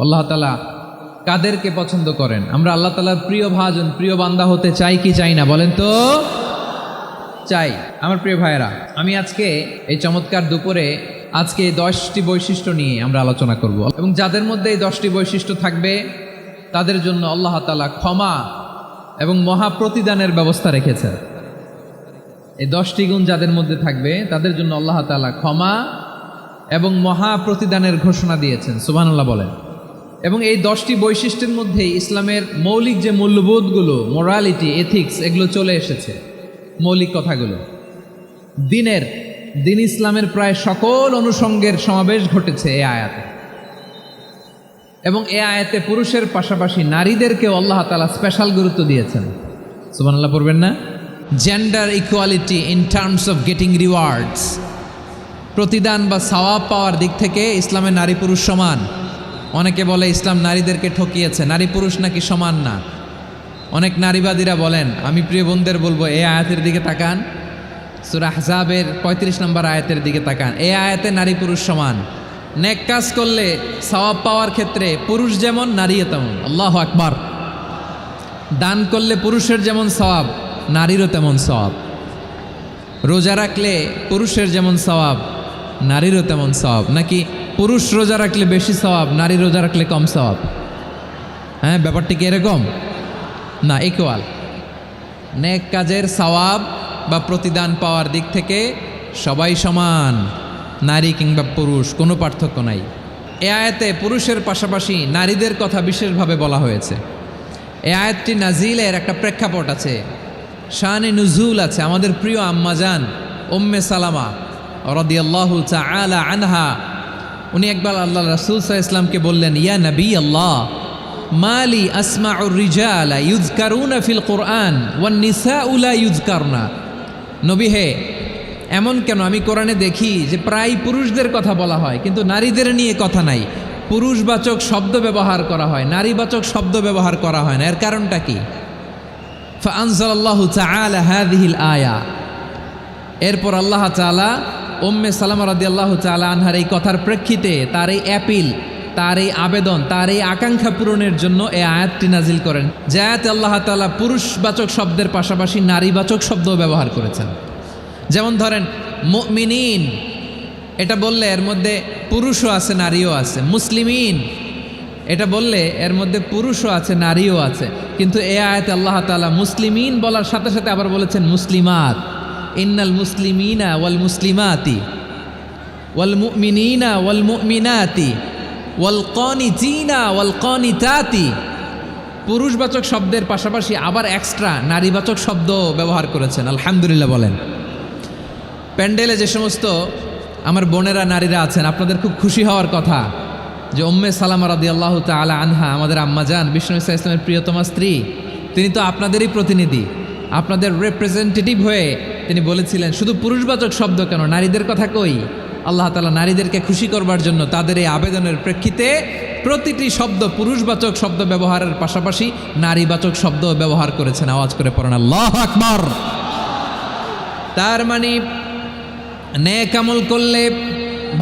আল্লাহ তাআলা কাদেরকে পছন্দ করেন? আমরা আল্লাহ তাআলার প্রিয় ভাজন, প্রিয় বান্দা হতে চাই কি চাই না বলেন তো? চাই। আমার প্রিয় ভাইয়েরা, আমি আজকে এই চমৎকার দুপুরে আজকে 10টি বৈশিষ্ট্য নিয়ে আমরা আলোচনা করব, এবং যাদের মধ্যে এই 10টি বৈশিষ্ট্য থাকবে তাদের জন্য আল্লাহ তাআলা ক্ষমা এবং মহা প্রতিদানের ব্যবস্থা রেখেছেন। এই 10টি গুণ যাদের মধ্যে থাকবে তাদের জন্য আল্লাহ তাআলা ক্ষমা এবং মহা প্রতিদানের ঘোষণা দিয়েছেন। সুবহানাল্লাহ বলেন। এবং এই 10টি বৈশিষ্ট্যের মধ্যে ইসলামের মৌলিক যে মূল্যবোধগুলো, মোরালিটি, এথিক্স, এগুলো চলে এসেছে। মৌলিক কথাগুলো দিন ইসলামের প্রায় সকল অনুষঙ্গের সমাবেশ ঘটেছে এই আয়াতে। এবং এই আয়াতে পুরুষের পাশাপাশি নারীদেরকেও আল্লাহ তাআলা স্পেশাল গুরুত্ব দিয়েছেন। সুবহানাল্লাহ পড়বেন না? Gender equality in terms of getting rewards, প্রতিদান বা সওয়াব পাওয়ার দিক থেকে ইসলামে নারী পুরুষ সমান। অনেকে বলে ইসলাম নারীদেরকে ঠকিয়েছে, নারী পুরুষ নাকি সমান না। অনেক নারীবাদীরা বলেন, আমি প্রিয় বোনদের বলবো এই আয়াতের দিকে তাকান, সূরা আহজাবের 35 নম্বর আয়াতের দিকে তাকান। এই আয়াতে নারী পুরুষ সমান। নেক কাজ করলে সওয়াব পাওয়ার ক্ষেত্রে পুরুষ যেমন নারীও তেমন। আল্লাহু আকবার। দান করলে পুরুষের যেমন সওয়াব, নারীরও তেমন সওয়াব। রোজা রাখলে পুরুষের যেমন সওয়াব, নারীরও তেমন সওয়াব। নাকি পুরুষ রোজা রাখলে বেশি সওয়াব, নারী রোজা রাখলে কম সওয়াব? হ্যাঁ, ব্যাপারটি কি এরকম না? ইকুয়াল। নেক কাজের সওয়াব বা প্রতিদান পাওয়ার দিক থেকে সবাই সমান, নারী কিংবা পুরুষ, কোনো পার্থক্য নাই। এ আয়াতে পুরুষের পাশাপাশি নারীদের কথা বিশেষভাবে বলা হয়েছে। এ আয়াতটি নাজিলের একটা প্রেক্ষাপট আছে, শানে নুজুল আছে। আমাদের প্রিয় আম্মাজান উম্মে সালামা রাদিয়াল্লাহু তাআলা আনহা, উনি একবার আল্লাহ রাসূল সাল্লাল্লাহু আলাইহি ওয়াসাল্লামকে বললেন, ইয়া নবী আল্লাহ, মালি আসমাউর রিজালা ইউযকারুনা ফিল কুরআন ওয়ান নিসাউ লা ইউযকারনা। নবী হে, এমন কেন? আমি কোরআনে দেখি যে প্রায় পুরুষদের কথা বলা হয় কিন্তু নারীদের নিয়ে কথা নাই। পুরুষবাচক শব্দ ব্যবহার করা হয়, নারীবাচক শব্দ ব্যবহার করা হয় না। এর কারণটা কি? ফাআনজালাল্লাহু তাআলা হাযিহিল আয়া। এরপর আল্লাহ তাআলা উম্মে সালামা রাদিয়াল্লাহু তাআলা আনহার এই কথার প্রেক্ষিতে তার এই অ্যাপিল, তার এই আবেদন, তার এই আকাঙ্ক্ষা পূরণের জন্য এই আয়াতটি নাজিল করেন। যে আয়াতে আল্লাহ তাআলা পুরুষবাচক শব্দের পাশাপাশি নারীবাচক শব্দও ব্যবহার করেছেন। যেমন ধরেন মুমিনিন, এটা বললে এর মধ্যে পুরুষও আছে নারীও আছে। মুসলিমিন, এটা বললে এর মধ্যে পুরুষও আছে নারীও আছে। কিন্তু এই আয়াতে আল্লাহ তাআলা মুসলিমিন বলার সাথে সাথে আবার বলেছেন মুসলিমাত। ইন্নাল মুসলিমিনা ওয়াল মুসলিমাতি ওয়াল মুমিনিনা ওয়াল মুমিনাতি ওয়াল কানিতিনা ওয়াল কানিতাতি। পুরুষবাচক শব্দের পাশাপাশি আবার এক্সট্রা নারীবাচক শব্দ ব্যবহার করেছেন। আলহামদুলিল্লাহ বলেন। প্যান্ডেলে যে সমস্ত আমার বোনেরা নারীরা আছেন, আপনাদের খুব খুশি হওয়ার কথা যে উম্মে সালামা রাদিয়াল্লাহু তাআলা আনহা, আমাদের আম্মাজান বিষ্ণু ইসা ইসলামের প্রিয়তমা স্ত্রী, তিনি তো আপনাদেরই প্রতিনিধি, আপনাদের রিপ্রেজেন্টেটিভ হয়ে তিনি বলেছিলেন শুধু পুরুষবাচক শব্দ কেন, নারীদের কথা কই। আল্লাহ তাআলা নারীদেরকে খুশি করবার জন্য তাদের এই আবেদনের প্রেক্ষিতে প্রতিটি শব্দ পুরুষবাচক শব্দ ব্যবহারের পাশাপাশি নারীবাচক শব্দ ব্যবহার করেছেন। আওয়াজ করে পড়েন আল্লাহু আকবার। তার মানে নেক আমল করলে,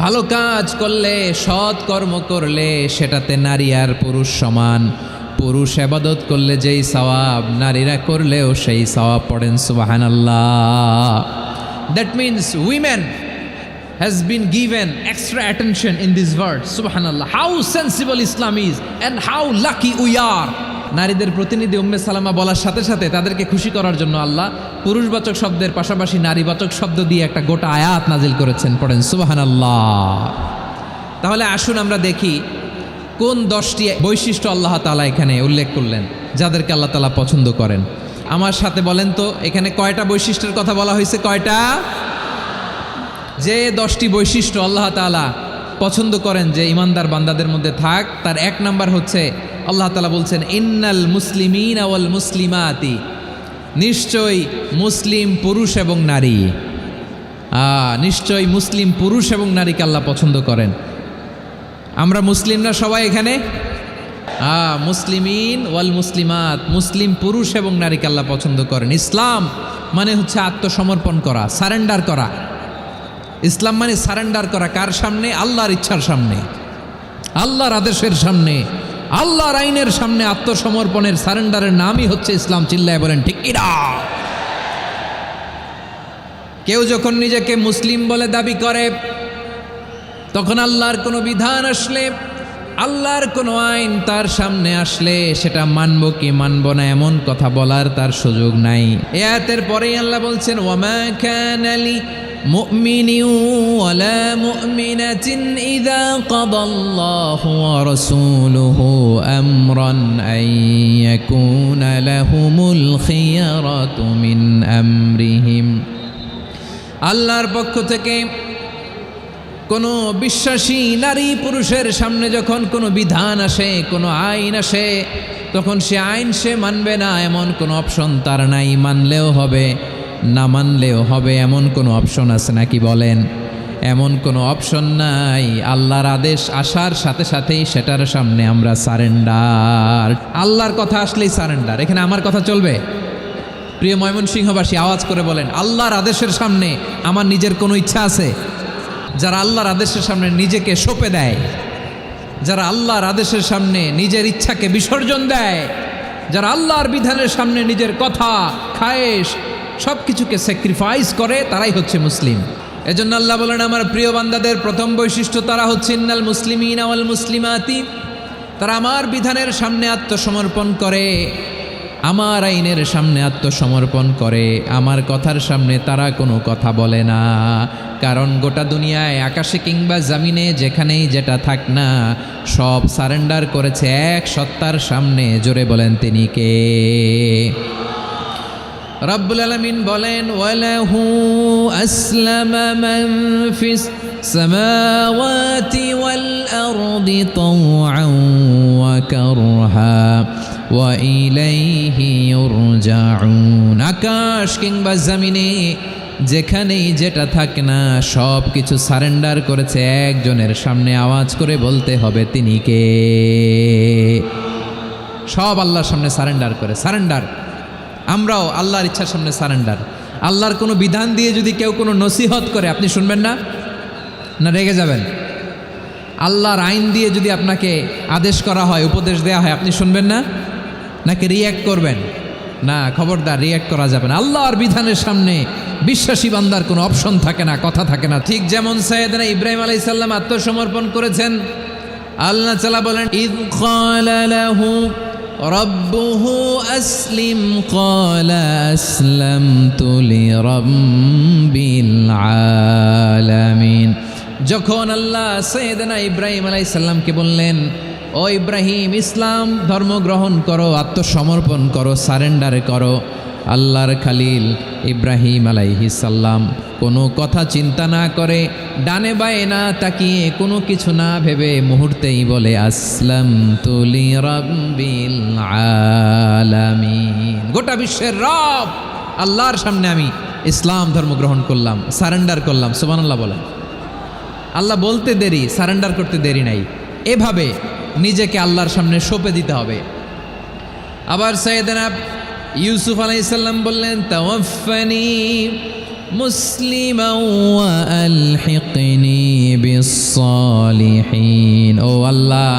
ভালো কাজ করলে, সৎ কর্ম করলে সেটাতে নারী আর পুরুষ সমান। পুরুষ ইবাদত করলে যেই সওয়াব, নারীরা করলেও সেই সওয়াব। পড়েন সুবহানাল্লাহ। That means women has been given extra attention in this verse. Subhanallah, how sensible Islam is and how lucky we are. নারীদের প্রতিনিধি উম্মে সালামা বলার সাথে সাথে তাদেরকে খুশি করার জন্য আল্লাহ পুরুষবাচক শব্দের পাশাপাশি নারীবাচক শব্দ দিয়ে একটা গোটা আয়াত নাজিল করেছেন। পড়েন সুবহানাল্লাহ। তাহলে আসুন আমরা দেখি কোন 10টি বৈশিষ্ট্য আল্লাহ তাআলা এখানে উল্লেখ করলেন যাদেরকে আল্লাহ তাআলা পছন্দ করেন। আমার সাথে বলেন তো, এখানে কয়টা বৈশিষ্ট্যের কথা বলা হয়েছে? কয়টা? যে 10টি বৈশিষ্ট্য আল্লাহ তাআলা পছন্দ করেন যে ইমানদার বান্দাদের মধ্যে থাক, তার 1 নাম্বার হচ্ছে আল্লাহ তাআলা বলছেন ইন্নাল মুসলিমিনা ওয়াল মুসলিমাতি, নিশ্চয়ই মুসলিম পুরুষ এবং নারী। নিশ্চয়ই মুসলিম পুরুষ এবং নারীকে আল্লাহ পছন্দ করেন। আমরা মুসলিমরা সবাই এখানে? মুসলিমিন ওয়াল মুসলিমাত, মুসলিম পুরুষ এবং নারীকে আল্লাহ পছন্দ করেন। ইসলাম মানে হচ্ছে আত্মসমর্পণ করা, সারেন্ডার করা। ইসলাম মানে সারেন্ডার করা কার সামনে? আল্লাহর ইচ্ছার সামনে। আল্লাহর আদেশের সামনে, আল্লাহর আইনের সামনে আত্মসমর্পণের সারেন্ডারের নামই হচ্ছে ইসলাম। চিল্লায় বলেন ঠিক কিনা? কেউ যখন নিজেকে মুসলিম বলে দাবি করে, তখন আল্লাহর কোনো বিধান আসলে, আল্লাহর কোনো আইন তার সামনে আসলে সেটা মানব কি মানব না এমন কথা বলার তার সুযোগ নাই। এই আয়াতের পরেই আল্লাহ বলছেন, ওয়ামা কানা লি মুমিনিন ওয়ালা মুমিনাতিন ইযা কাদাল্লাহু ওয়া রাসূলুহু আমরান আন ইয়াকুনা লাহুমুল খিয়ারাতু মিন আমরিহিম। আল্লাহর পক্ষ থেকে কোনো বিশ্বাসী নারী পুরুষের সামনে যখন কোনো বিধান আসে, কোনো আইন আসে, তখন সে আইন সে মানবে না এমন কোনো অপশন তার নাই। মানলেও হবে, না মানলেও হবে এমন কোনো অপশন আছে নাকি বলেন? এমন কোনো অপশন নাই। আল্লাহর আদেশ আসার সাথে সাথেই সেটার সামনে আমরা সারেন্ডার। আল্লাহর কথা আসলেই সারেন্ডার। এখানে আমার কথা চলবে? প্রিয় ময়মনসিংহবাসী, আওয়াজ করে বলেন, আল্লাহর আদেশের সামনে আমার নিজের কোনো ইচ্ছা আছে? যারা আল্লাহর আদেশের সামনে নিজেকে সঁপে দেয়, যারা আল্লাহর আদেশের সামনে নিজের ইচ্ছাকে বিসর্জন দেয়, যারা আল্লাহর বিধানের সামনে নিজের কথা, খায়েশ সব কিছুকে স্যাক্রিফাইস করে, তারাই হচ্ছে মুসলিম। এজন্য আল্লাহ বলেন, আমার প্রিয় বান্দাদের প্রথম বৈশিষ্ট্য তারা হচ্ছে ইন্নাল মুসলিমিনা ওয়াল মুসলিমাতি, তারা আমার বিধানের সামনে আত্মসমর্পণ করে, আমার আইনের সামনে আত্মসমর্পণ করে, আমার কথার সামনে তারা কোনো কথা বলে না। কারণ গোটা দুনিয়ায় আকাশে কিংবা জামিনে যেখানেই যেটা থাক না, সব সারেন্ডার করেছে এক সত্তার সামনে। জোরে বলেন তিনি কে? রব্বুল আলামিন বলেন, ওয়ালাহু আসলামা মান ফিস সামাওয়াতি ওয়াল আরদি তাওআন ওয়া কারহা ওয়া ইলাইহি ইউরজাউন। আকাশ কিংবা জমিনে যেখানেই যেটা থাকে না, সব কিছু সারেন্ডার করেছে একজনের সামনে। আওয়াজ করে বলতে হবে তিনি কে? সব আল্লাহর সামনে সারেন্ডার করে। সারেন্ডার। আমরাও আল্লাহর ইচ্ছার সামনে সারেন্ডার। আল্লাহর কোনো বিধান দিয়ে যদি কেউ কোনো নসিহত করে, আপনি শুনবেন না? না রেগে যাবেন? আল্লাহর আইন দিয়ে যদি আপনাকে আদেশ করা হয়, উপদেশ দেওয়া হয়, আপনি শুনবেন না? নাকি রিয়্যাক্ট করবেন? না, খবরদার, রিয়্যাক্ট করা যাবে না। আল্লাহর বিধানের সামনে বিশ্বাসী বান্দার কোনো অপশন থাকে না, কথা থাকে না। ঠিক যেমন সাইয়েদনা ইব্রাহিম আলাইহিস সালাম আত্মসমর্পণ করেছেন। আল্লাহ তাআলা বলেন, ইয ক্বালা লাহু রাব্বুহু আসলিম ক্বালা আসলামতু লিরাব্বিল আলামিন। যখন আল্লাহ সাইয়েদনা ইব্রাহিম আলাইহিস সালামকে বললেন, ও ইব্রাহিম, ইসলাম ধর্ম গ্রহণ করো, আত্মসমর্পণ করো, সারেন্ডার করো, আল্লাহর খালিল ইব্রাহিম আলাইহিস সালাম কোনো কথা চিন্তা না করে, ডানে বায়ে না তাকিয়ে, কোনো কিছু না ভেবে মুহূর্তেই বলে, আসলামতু লিরাব্বিল আলামিন। গোটা বিশ্বের রব আল্লাহর সামনে আমি ইসলাম ধর্ম গ্রহণ করলাম, সারেন্ডার করলাম। সুবহানাল্লাহ বলেন। আল্লাহ বলতে দেরি, সারেন্ডার করতে দেরি নাই। এভাবে নিজেকে আল্লাহর সামনে সঁপে দিতে হবে। আবার সাইয়েদনা ইউসুফ আলাইহিস সালাম বললেন, তাওয়াফফানি মুসলিমান ওয়া আলহিকনি বিস-সালিহিন। ও আল্লাহ,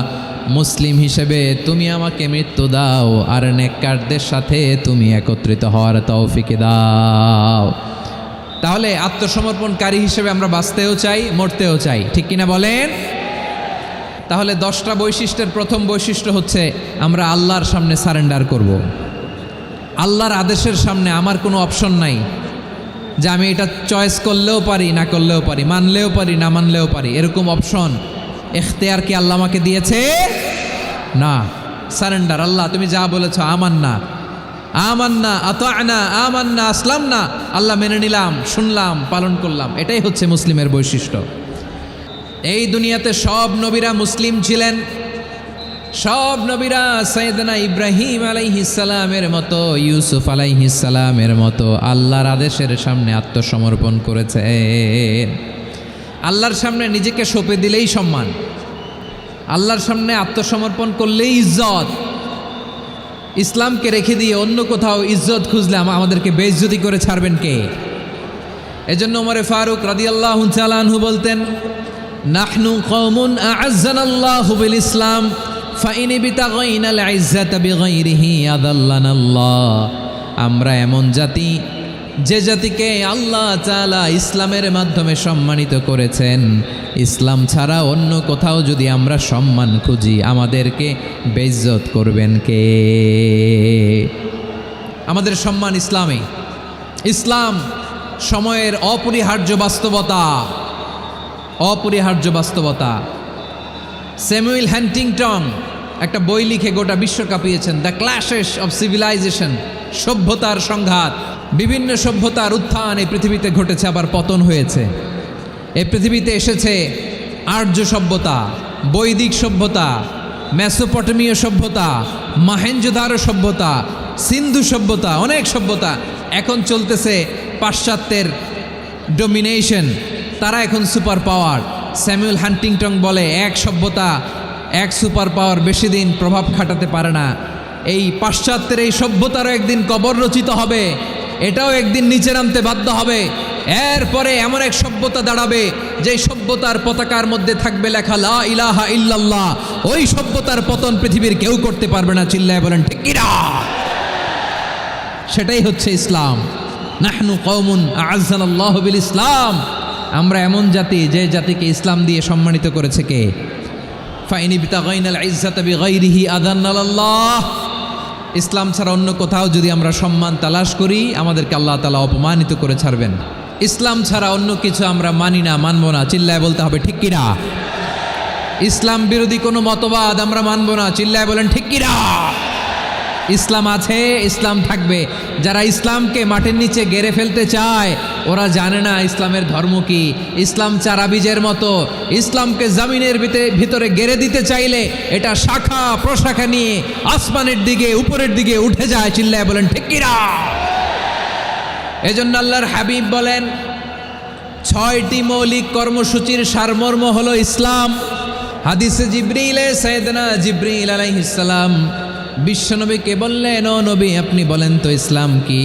মুসলিম হিসেবে তুমি আমাকে মৃত্যু দাও, আর নেককারদের সাথে তুমি একত্রিত হওয়ার তৌফিক দাও। তাহলে আত্মসমর্পণকারী হিসেবে আমরা বাঁচতেও চাই, মরতেও চাই, ঠিক কিনা বলেন? তাহলে 10টা বৈশিষ্ট্যের প্রথম বৈশিষ্ট্য হচ্ছে আমরা আল্লাহর সামনে সারেন্ডার করব। আল্লাহর আদেশের সামনে আমার কোনো অপশন নাই যে আমি এটা চয়েস করলেও পারি, না করলেও পারি, মানলেও পারি, না মানলেও পারি, এরকম অপশন এখতিয়ার কি আল্লাহ আমাকে দিয়েছে? না। সারেন্ডার। আল্লাহ তুমি যা বলেছো, আমান্না আমান্না আতা'না আমান্না আসলামনা, আল্লাহ মেনে নিলাম, শুনলাম, পালন করলাম। এটাই হচ্ছে মুসলিমের বৈশিষ্ট্য। এই দুনিয়াতে সব নবীরা মুসলিম ছিলেন। সব নবীরা সাইয়েদনা ইব্রাহিম আলাইহিস সালামের মতো, ইউসুফ আলাইহিস সালামের মতো আল্লাহর আদেশের সামনে আত্মসমর্পণ করেছেন। আল্লাহর সামনে নিজেকে সঁপে দিলেই সম্মান, আল্লাহর সামনে আত্মসমর্পণ করলেই ইজ্জত। ইসলামকে রেখে দিয়ে অন্য কোথাও ইজ্জত খুঁজলে আমাদেরকে বেইজ্জতি করে ছাড়বেন কে? এজন্য ওমর ফারুক রাদিয়াল্লাহু তাআলা আনহু বলতেন, নাহনু কওমুন আ'আজ্জানাল্লাহু বিল ইসলাম ফাইন বিতাগাইনাল ইজ্জাতা বিগাইরিহি আযাল্লানাল্লাহ। আমরা এমন জাতি যে জাতিকে আল্লাহ তাআলা ইসলামের মাধ্যমে সম্মানিত করেছেন। ইসলাম ছাড়া অন্য কোথাও যদি আমরা সম্মান খুঁজি, আমাদেরকে বেইজ্জত করবেন কে? আমাদের সম্মান ইসলামে। ইসলাম সময়ের অপরিহার্য বাস্তবতা, অপরিহার্য বাস্তবতা। স্যামুয়েল হ্যান্টিংটন একটা বই লিখে গোটা বিশ্ব কাঁপিয়েছেন, দ্য ক্ল্যাশেস অফ সিভিলাইজেশন, সভ্যতার সংঘাত। বিভিন্ন সভ্যতার উত্থান এই পৃথিবীতে ঘটেছে, আবার পতন হয়েছে। এই পৃথিবীতে এসেছে আর্য সভ্যতা, বৈদিক সভ্যতা, মেসোপটেমীয় সভ্যতা, মহেঞ্জোদারো সভ্যতা, সিন্ধু সভ্যতা, অনেক সভ্যতা। এখন চলতেছে পাশ্চাত্যের ডোমিনেশন, তারা এখন সুপার পাওয়ার। স্যামুয়েল হ্যান্টিংটন বলে এক সভ্যতা, এক সুপার পাওয়ার বেশি দিন প্রভাব খাটাতে পারে না। এই পাশ্চাত্যের এই সভ্যতারও একদিন কবর রচিত হবে, এটাও একদিন নিচে নামতে বাধ্য হবে। এরপরে এমন এক সভ্যতা দাঁড়াবে যে সভ্যতার পতাকার মধ্যে থাকবে লেখা লা ইলাহা ইল্লাল্লাহ। ওই সভ্যতার পতন পৃথিবীর কেউ করতে পারবে না, চিল্লায় বলেন ঠিক কিনা? সেটাই হচ্ছে ইসলাম। নাহনু কওমুন আ'আজ্জানাল্লাহু বিল ইসলাম। আমরা এমন জাতি যে জাতিকে ইসলাম দিয়ে সম্মানিত করেছে কে? ফাইন বিতাগাইনাল ইজ্জাতা বিগাইরিহি আযাল্লানাল্লাহ। ইসলাম ছাড়া অন্য কোথাও যদি আমরা সম্মান তালাশ করি, আমাদেরকে আল্লাহ তাআলা অপমানিত করে ছাড়বেন। ইসলাম ছাড়া অন্য কিছু আমরা মানি না, মানব না, চিল্লায় বলতে হবে ঠিক কিনা? ইসলাম বিরোধী কোনো মতবাদ আমরা মানব না, চিল্লায় বলেন ঠিক কিনা? ইসলাম আছে, ইসলাম থাকবে। যারা ইসলামকে মাটির নিচে গেড়ে ফেলতে চায়, ওরা জানে না ইসলামের ধর্ম কি। ইসলাম চারা বীজের মতো, ইসলামকে জমিনের ভিতরে গেড়ে দিতে চাইলে এটা শাখা প্রশাখা নিয়ে আসমানের দিকে, উপরের দিকে উঠে যায়, চিল্লায় বলেন ঠিক কিনা? এজন্য আল্লাহর হাবিব বলেন 6টি মৌলিক কর্মসূচির সারমর্ম হলো ইসলাম। হাদিসে জিবরিলে সাইয়েদনা জিবরিল আলাইহিস সালাম বিশ্বনবীকে বললেন, ও নবী আপনি বলেন তো ইসলাম কি?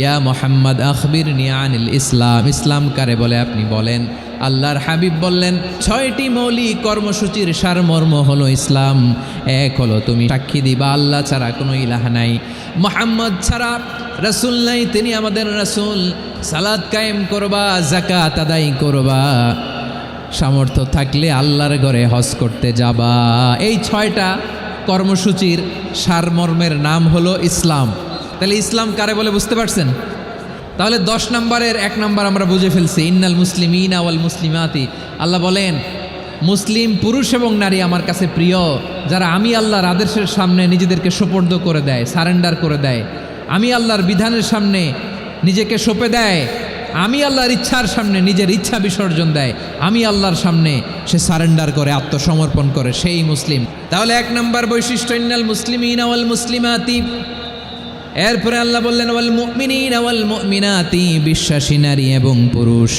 ইয়া মুহাম্মদ আখবিরনি আনিল ইসলাম। ইসলাম কারে বলে আপনি বলেন। আল্লাহর হাবিব বললেন 6টি মৌলিক কর্মসূচির সারমর্ম হলো ইসলাম। এক হলো তুমি সাক্ষী দিবা আল্লাহ ছাড়া কোনো ইলাহ নাই, মুহাম্মদ ছাড়া রাসূল নাই, তিনি আমাদের রাসূল। সালাত কায়েম করবা, যাকাত আদায় করবা, সামর্থ্য থাকলে আল্লাহর ঘরে হজ করতে যাবা। এই 6টা কর্মসূচির সারমর্মের নাম হলো ইসলাম। তাহলে ইসলাম কারে বলে বুঝতে পারছেন? তাহলে 10 নম্বরের 1 নম্বর আমরা বুঝে ফেলছি। ইন্নাল মুসলিমিনা ওয়াল মুসলিমাতি। আল্লাহ বলেন মুসলিম পুরুষ এবং নারী আমার কাছে প্রিয়, যারা আমি আল্লাহর আদেশের সামনে নিজেদেরকে সোপর্দ করে দেয়, সারেন্ডার করে দেয়, আমি আল্লাহর বিধানের সামনে নিজেকে সঁপে দেয়, আমি আল্লাহর ইচ্ছার সামনে নিজের ইচ্ছা বিসর্জন দেয়, আমি আল্লাহর সামনে সে সারেন্ডার করে, আত্মসমর্পণ করে, সেই মুসলিম। তাহলে 1 নম্বর বৈশিষ্ট্য ইন্নাল মুসলিমিনা ওয়াল মুসলিমাতি। এরপরে আল্লাহ বললেন ওয়াল মুমিনিনা ওয়াল মুমিনাতি, বিশ্বাসী নারী এবং পুরুষ,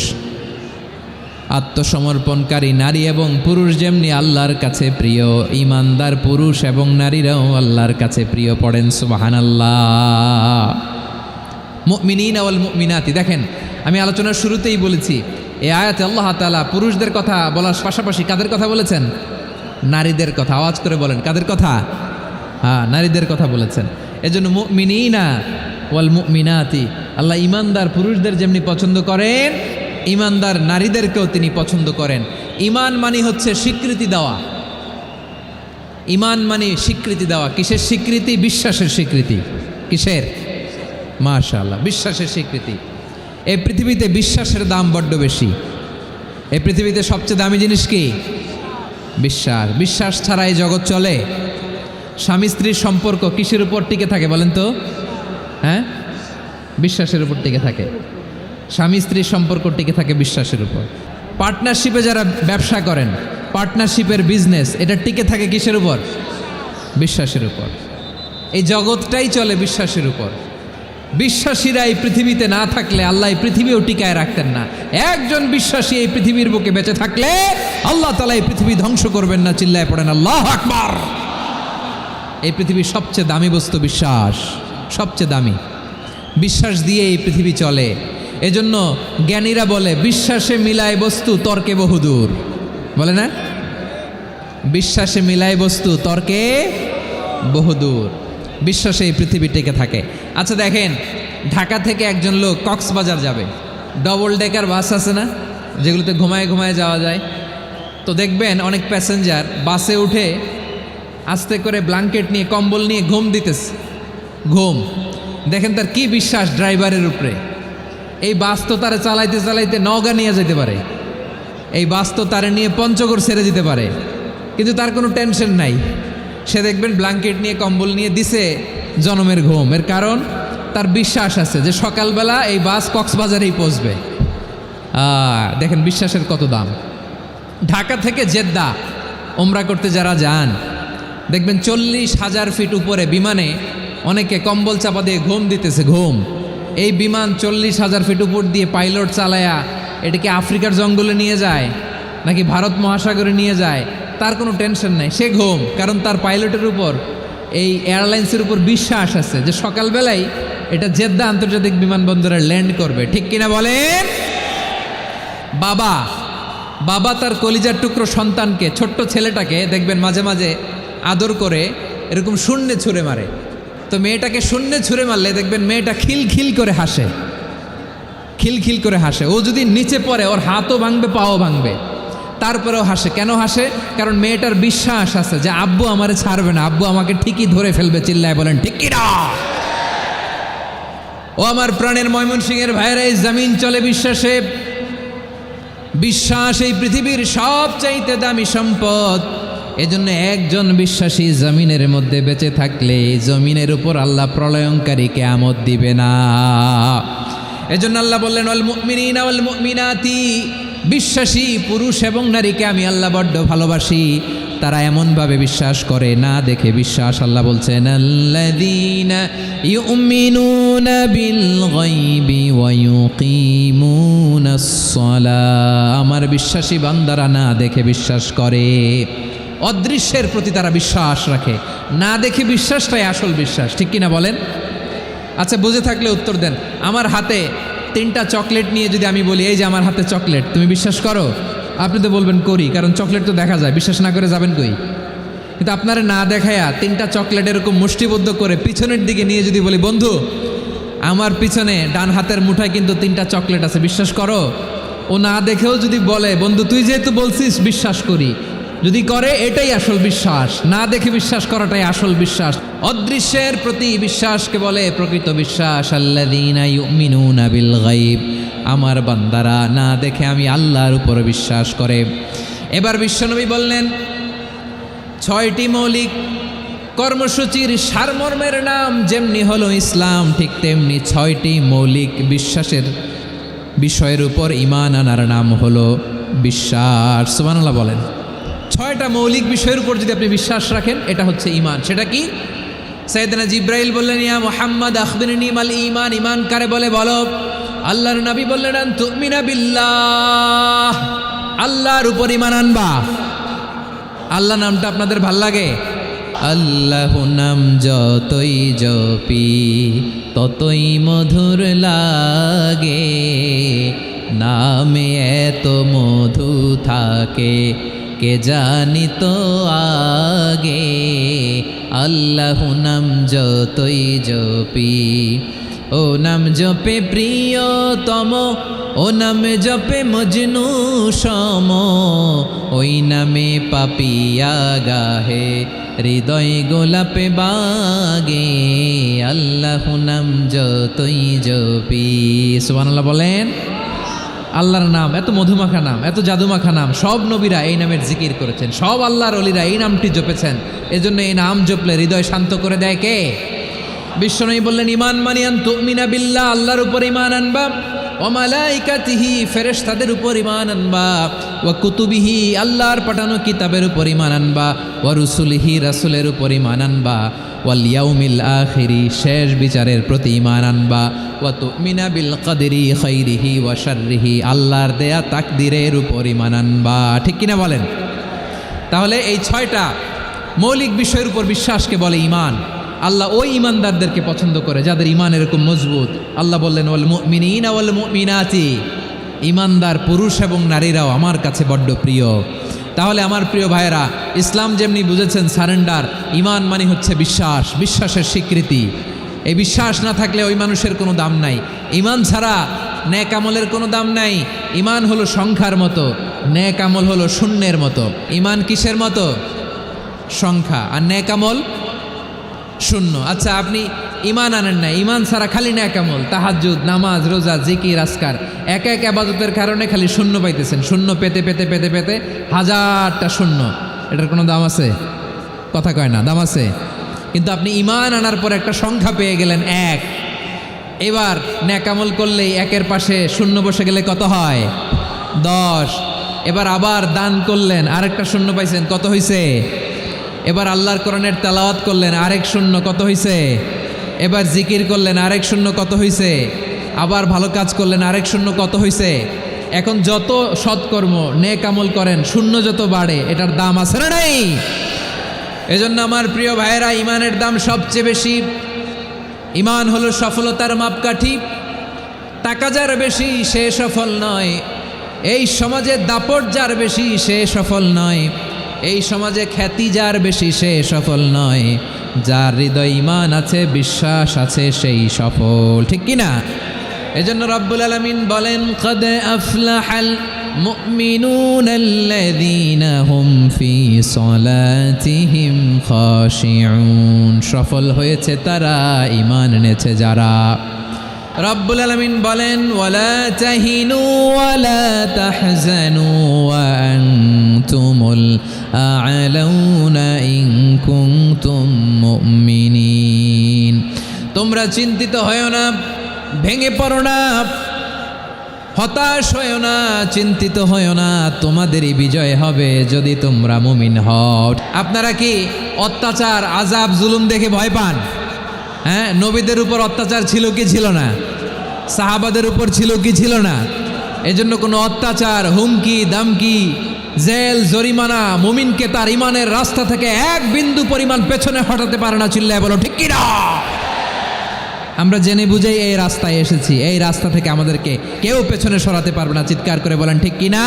আত্মসমর্পণকারী নারী এবং পুরুষ যেমনি আল্লাহর কাছে প্রিয়, ঈমানদার পুরুষ এবং নারীরাও আল্লাহর কাছে প্রিয়। পড়েন সুবহানাল্লাহ। মুমিনিনা ওয়াল মুমিনাতি। দেখেন আমি আলোচনার শুরুতেই বলেছি, এই আয়াতে আল্লাহ তাআলা পুরুষদের কথা বলার পাশাপাশি কাদের কথা বলেছেন? নারীদের কথা। আওয়াজ করে বলেন কাদের কথা? হ্যাঁ, নারীদের কথা বলেছেন। এজন্য মুমিনিনা ওয়াল মুমিনাতি, আল্লাহ ঈমানদার পুরুষদের যেমনি পছন্দ করেন, ঈমানদার নারীদেরকেও তিনি পছন্দ করেন। ঈমান মানে হচ্ছে স্বীকৃতি দেওয়া। ঈমান মানে স্বীকৃতি দেওয়া। কিসের স্বীকৃতি? বিশ্বাসের স্বীকৃতি। কিসের? মাশাআল্লাহ, বিশ্বাসের স্বীকৃতি। এই পৃথিবীতে বিশ্বাসের দাম বড্ড বেশি। এই পৃথিবীতে সবচেয়ে দামি জিনিস কি? বিশ্বাস। বিশ্বাস ছাড়া এই জগৎ চলে? স্বামী স্ত্রীর সম্পর্ক কিসের উপর টিকে থাকে বলেন তো? হ্যাঁ, বিশ্বাসের উপর টিকে থাকে। স্বামী স্ত্রীর সম্পর্ক টিকে থাকে বিশ্বাসের উপর। পার্টনারশিপে যারা ব্যবসা করেন, পার্টনারশিপের বিজনেস, এটা টিকে থাকে কিসের উপর? বিশ্বাসের উপর। এই জগৎটাই চলে বিশ্বাসের উপর। বিশ্বাসীরা এই পৃথিবীতে না থাকলে আল্লাহ এই পৃথিবীও টিকায় রাখতেন না। একজন বিশ্বাসী এই পৃথিবীর বুকে বেঁচে থাকলে আল্লাহ তাআলা এই পৃথিবী ধ্বংস করবেন না। চিল্লায় পড়েন আল্লাহু আকবার। এই পৃথিবীর সবচেয়ে দামি বস্তু বিশ্বাস, সবচেয়ে দামি। বিশ্বাস দিয়ে এই পৃথিবী চলে। এজন্য জ্ঞানীরা বলে বিশ্বাসে মিলায় বস্তু তর্কে বহুদূর। বলে না? বিশ্বাসে মিলাই বস্তু, তর্কে বহুদূর। বিশ্বাসে এই পৃথিবী টিকে থাকে। আচ্ছা দেখেন, ঢাকা থেকে একজন লোক কক্সবাজার যাবে, ডবল ডেকার বাস আছে না, যেগুলোতে ঘুমায় ঘুমায় যাওয়া যায়। তো দেখবেন অনেক প্যাসেঞ্জার বাসে উঠে আস্তে করে ব্ল্যাঙ্কেট নিয়ে, কম্বল নিয়ে ঘুম দিতেছে। ঘুম দেখেন তার কি বিশ্বাস ড্রাইভারের উপরে। এই বাস তো তারা চালাইতে চালাইতে নওগাঁ নিয়ে যেতে পারে, এই বাস তো তারা নিয়ে পঞ্চগড় ছেড়ে দিতে পারে, কিন্তু তার কোনো টেনশন নাই। সে দেখবেন ব্ল্যাঙ্কেট নিয়ে, কম্বল নিয়ে দিছে জনমের ঘুম। এর কারণ তার বিশ্বাস আছে যে সকালবেলা এই বাস কক্সবাজারেই পৌঁছবে। দেখেন বিশ্বাসের কত দাম। ঢাকা থেকে জেদ্দা ওমরা করতে যারা যান, দেখবেন 40,000 ফিট উপরে বিমানে অনেকে কম্বল চাপা দিয়ে ঘুম দিতেছে। ঘুম, এই বিমান 40,000 ফিট উপর দিয়ে পাইলট চালায়া এটাকে আফ্রিকার জঙ্গলে নিয়ে যায় নাকি ভারত মহাসাগরে নিয়ে যায়, তার কোনো টেনশন নাই। সে ঘুম, কারণ তার পাইলটের উপর, এই এয়ারলাইন্সের উপর বিশ্বাস আছে যে সকালবেলায় এটা জেদ্দা আন্তর্জাতিক বিমানবন্দরে ল্যান্ড করবে। ঠিক কিনা বলেন? বাবা তার কলিজার টুকরো সন্তানকে, ছোট্ট ছেলেটাকে দেখবেন মাঝে মাঝে আদর করে এরকম শূন্যে ছুঁড়ে মারে। তো মেয়েটাকে শূন্যে ছুঁড়ে মারলে দেখবেন মেয়েটা খিলখিল করে হাসে, খিলখিল করে হাসে। ও যদি নিচে পড়ে ওর হাতও ভাঙবে, পাও ভাঙবে, তারপরেও হাসে। কেন হাসে? কারণ মেয়েটার বিশ্বাস আছে যে আব্বু আমারে ছাড়বে না, আব্বু আমাকে ঠিকই ধরে ফেলবে। চিল্লায় বলেন ঠিক কিনা? ও আমার প্রাণের ময়মনসিংহের ভাইরা, এই জমিন চলে বিশ্বাসে। বিশ্বাস এই পৃথিবীর সবচাইতে দামি সম্পদ। এজন্য একজন বিশ্বাসী জমিনের মধ্যে বেঁচে থাকলে জমিনের উপর আল্লাহ প্রলয়ঙ্কারী কিয়ামত দিবে না। এজন্য আল্লাহ বললেন ওয়াল মুমিনিনা ওয়াল মুমিনাতি, বিশ্বাসী পুরুষ এবং নারীকে আমি আল্লাহ বড্ড ভালোবাসি। তারা এমনভাবে বিশ্বাস করে না দেখে বিশ্বাস। আল্লাহ বলছেন আল্লাযীনা ইউমিনুনা বিল গায়বি ওয়া ইউকিমুনাস সালাহ, আমার বিশ্বাসী বান্দারা না দেখে বিশ্বাস করে। অদৃশ্যের প্রতি তারা বিশ্বাস রাখে, না দেখে বিশ্বাসটাই আসল বিশ্বাস। ঠিক কিনা বলেন? আচ্ছা বুঝে থাকলে উত্তর দেন। আমার হাতে 3টা চকলেট নিয়ে যদি আমি বলি এই যে আমার হাতে চকলেট, তুমি বিশ্বাস করো? আপনি তো বলবেন করি, কারণ চকলেট তো দেখা যায়, বিশ্বাস না করে যাবেন কই? কিন্তু আপনারা না দেখায়া 3টা চকলেট এরকম মুষ্টিবদ্ধ করে পিছনের দিকে নিয়ে যদি বলি বন্ধু আমার পিছনে ডান হাতের মুঠায় কিন্তু 3টা চকলেট আছে, বিশ্বাস করো? ও না দেখেও যদি বলে বন্ধু তুই যেহেতু বলছিস বিশ্বাস করি, যদি করে এটাই আসল বিশ্বাস। না দেখে বিশ্বাস করাটাই আসল বিশ্বাস। অদৃশ্যের প্রতি বিশ্বাসকে বলে প্রকৃত বিশ্বাস। আল্লাযীনা ইউমিনুনা বিল গায়ব, আমার বান্দারা না দেখে আমি আল্লাহর উপর বিশ্বাস করে। এবার বিশ্বনবী বললেন 6টি মৌলিক কর্মসূচির সারমর্মের নাম যেমনি হলো ইসলাম, ঠিক তেমনি 6টি মৌলিক বিশ্বাসের বিষয়ের উপর ঈমান আনার নাম হলো বিশ্বাস। সুবহানাল্লাহ বলেন। 6টা মৌলিক বিষয়ের উপর যদি আপনি বিশ্বাস রাখেন এটা হচ্ছে ঈমান। সেটা কি? সাইয়েদনা জিব্রাইল বললেন ইয়া মুহাম্মদ আখবিরনি মাল ঈমান, ঈমান কারে বলে বলো। আল্লাহর নবী বললেন আন তুমিনা বিল্লাহ, আল্লাহর উপর ঈমান আনবা। আল্লাহ নামটা আপনাদের ভাল লাগে? আল্লাহ নাম যতই জপি ততই মধুর লাগে, নামে এত মধু থাকে কে জানি তো আগে। আল্লাহ নাম যতই জপি, ও নাম জপে প্রিয়তম, ও নামে জপে মজনু সম, ওই নামে পাপিয়া গাহে হৃদয় গোলাপে বাগে। আল্লাহ নাম যতই জপি। সুবহানাল্লাহ বলেন। আল্লাহর নাম এত মধুমাখা নাম, এত জাদুমাখা নাম, সব নবীরা এই নামের জিকির করেছেন, সব আল্লাহর ওলিরা এই নামটি জপেছেন। এজন্য এই নাম জপলে হৃদয় শান্ত করে দেয় কে? বিশ্বনবী বললেন ঈমান মানিয়ান তুমিনা বিল্লাহ, আল্লাহর উপর ঈমান আনবা, ওয়া মালাইকাতিহি ফেরেশতাদের উপর ঈমান আনবা, ওয়া কুতুবিহি আল্লাহর পাঠানো কিতাবের উপর ঈমান আনবা, ওয়া রুসুলিহি রাসূলের উপর ঈমান আনবা, ওয়াল ইয়াউমিল আখিরি শেষ বিচারের প্রতি ঈমান আনবা, ওয়া তুমিনা বিল কদরি খাইরিহি ওয়া শাররিহি আল্লাহর দেয়া তাকদীরের উপর ঈমান আনবা। ঠিক কিনা বলেন? তাহলে এই 6টা মৌলিক বিষয়ের উপর বিশ্বাসকে বলে ঈমান। আল্লাহ ওই ঈমানদারদেরকে পছন্দ করে যাদের ঈমান এরকম মজবুত। আল্লাহ বললেন ওয়াল মুমিনিনা ওয়াল মুমিনাতি, ঈমানদার পুরুষ এবং নারীরাও আমার কাছে বড্ড প্রিয়। তাহলে আমার প্রিয় ভাইয়েরা, ইসলাম যেমনি বুঝেছেন সারেন্ডার, ঈমান মানে হচ্ছে বিশ্বাস, বিশ্বাসের স্বীকৃতি। এই বিশ্বাস না থাকলে ওই মানুষের কোনো দাম নাই। ঈমান ছাড়া নেক আমলের কোনো দাম নাই। ঈমান হলো সংখ্যার মতো, নেক আমল হলো শূন্যের মতো। ঈমান কিসের মতো? সংখ্যা, আর নেক আমল শূন্য। আচ্ছা, আপনি ঈমান আনেন না, ঈমান ছাড়া খালি নেক আমল, তাহাজ্জুদ, নামাজ, রোজা, জিকির, আজকার, এক এক ইবাদতের কারণে খালি শূন্য পাইতেছেন। শূন্য পেতে পেতে পেতে পেতে হাজারটা শূন্য। এটার কোনো দাম আছে? কথা কয় না, দাম আছে। কিন্তু আপনি ঈমান আনার পর একটা সংখ্যা পেয়ে গেলেন, এক। এবার নেক আমল করলেই একের পাশে শূন্য বসে গেলে কত হয়? 10। এবার আবার দান করলেন, আরেকটা শূন্য পাইছেন, কত হইছে? এবার আল্লাহর কোরআনের তেলাওয়াত করলেন, আরেক শূন্য, কত হইছে? এবার জিকির করলেন, আরেক শূন্য, কত হইছে? আবার ভালো কাজ করলেন, আরেক শূন্য, কত হইছে? এখন যত সৎকর্ম নেক আমল করেন, শূন্য যত বাড়ে, এটার দাম আছে না নাই? এজন্য আমার প্রিয় ভাইয়েরা, ঈমানের দাম সবচেয়ে বেশি। ঈমান হলো সফলতার মাপকাঠি। টাকা যার বেশি সে সফল নয়, এই সমাজে দাপট যার বেশি সে সফল নয়, এই সমাজে খ্যাতি যার বেশি সে সফল নয়, যার হৃদয় ঈমান আছে, বিশ্বাস আছে, সেই সফল। ঠিক কিনা? এজন্য রব্বুল আলামিন বলেন, কদ আফলাহাল মুমিনুনাল্লাযীনা হুম ফি সলাতিহিম খাশিউন। সফল হয়েছে তারা, ঈমান এনেছে যারা। রব্বুল আলামিন বলেন, ওয়ালা তাহিনু ওয়ালা তাহজানু ওয়া আনতুমুল আ'লাউনা ইন কুনতুম মুমিনিন। তোমরা চিন্তিত হয়ো না, ভেঙে পড়ো না, হতাশ হয়ো না, চিন্তিত হয়ো না, তোমাদেরই বিজয় হবে যদি তোমরা মুমিন হও। আপনারা কি অত্যাচার, আযাব, জুলুম দেখে ভয় পান? হ্যাঁ, নবীদের উপর অত্যাচার ছিল কি ছিল না? সাহাবাদের উপর ছিল কি ছিল না? এজন্য কোনো অত্যাচার, হুমকি, দামকি, জেল, জরিমানা মুমিনকে তার ঈমানের রাস্তা থেকে এক বিন্দু পরিমাণ পেছনে হটাতে পারে না। চিল্লায় বলো ঠিক কিনা? আমরা জেনে বুঝেই এই রাস্তায় এসেছি, এই রাস্তা থেকে আমাদেরকে কেউ পেছনে সরাতে পারবে না। চিৎকার করে বলেন ঠিক কিনা?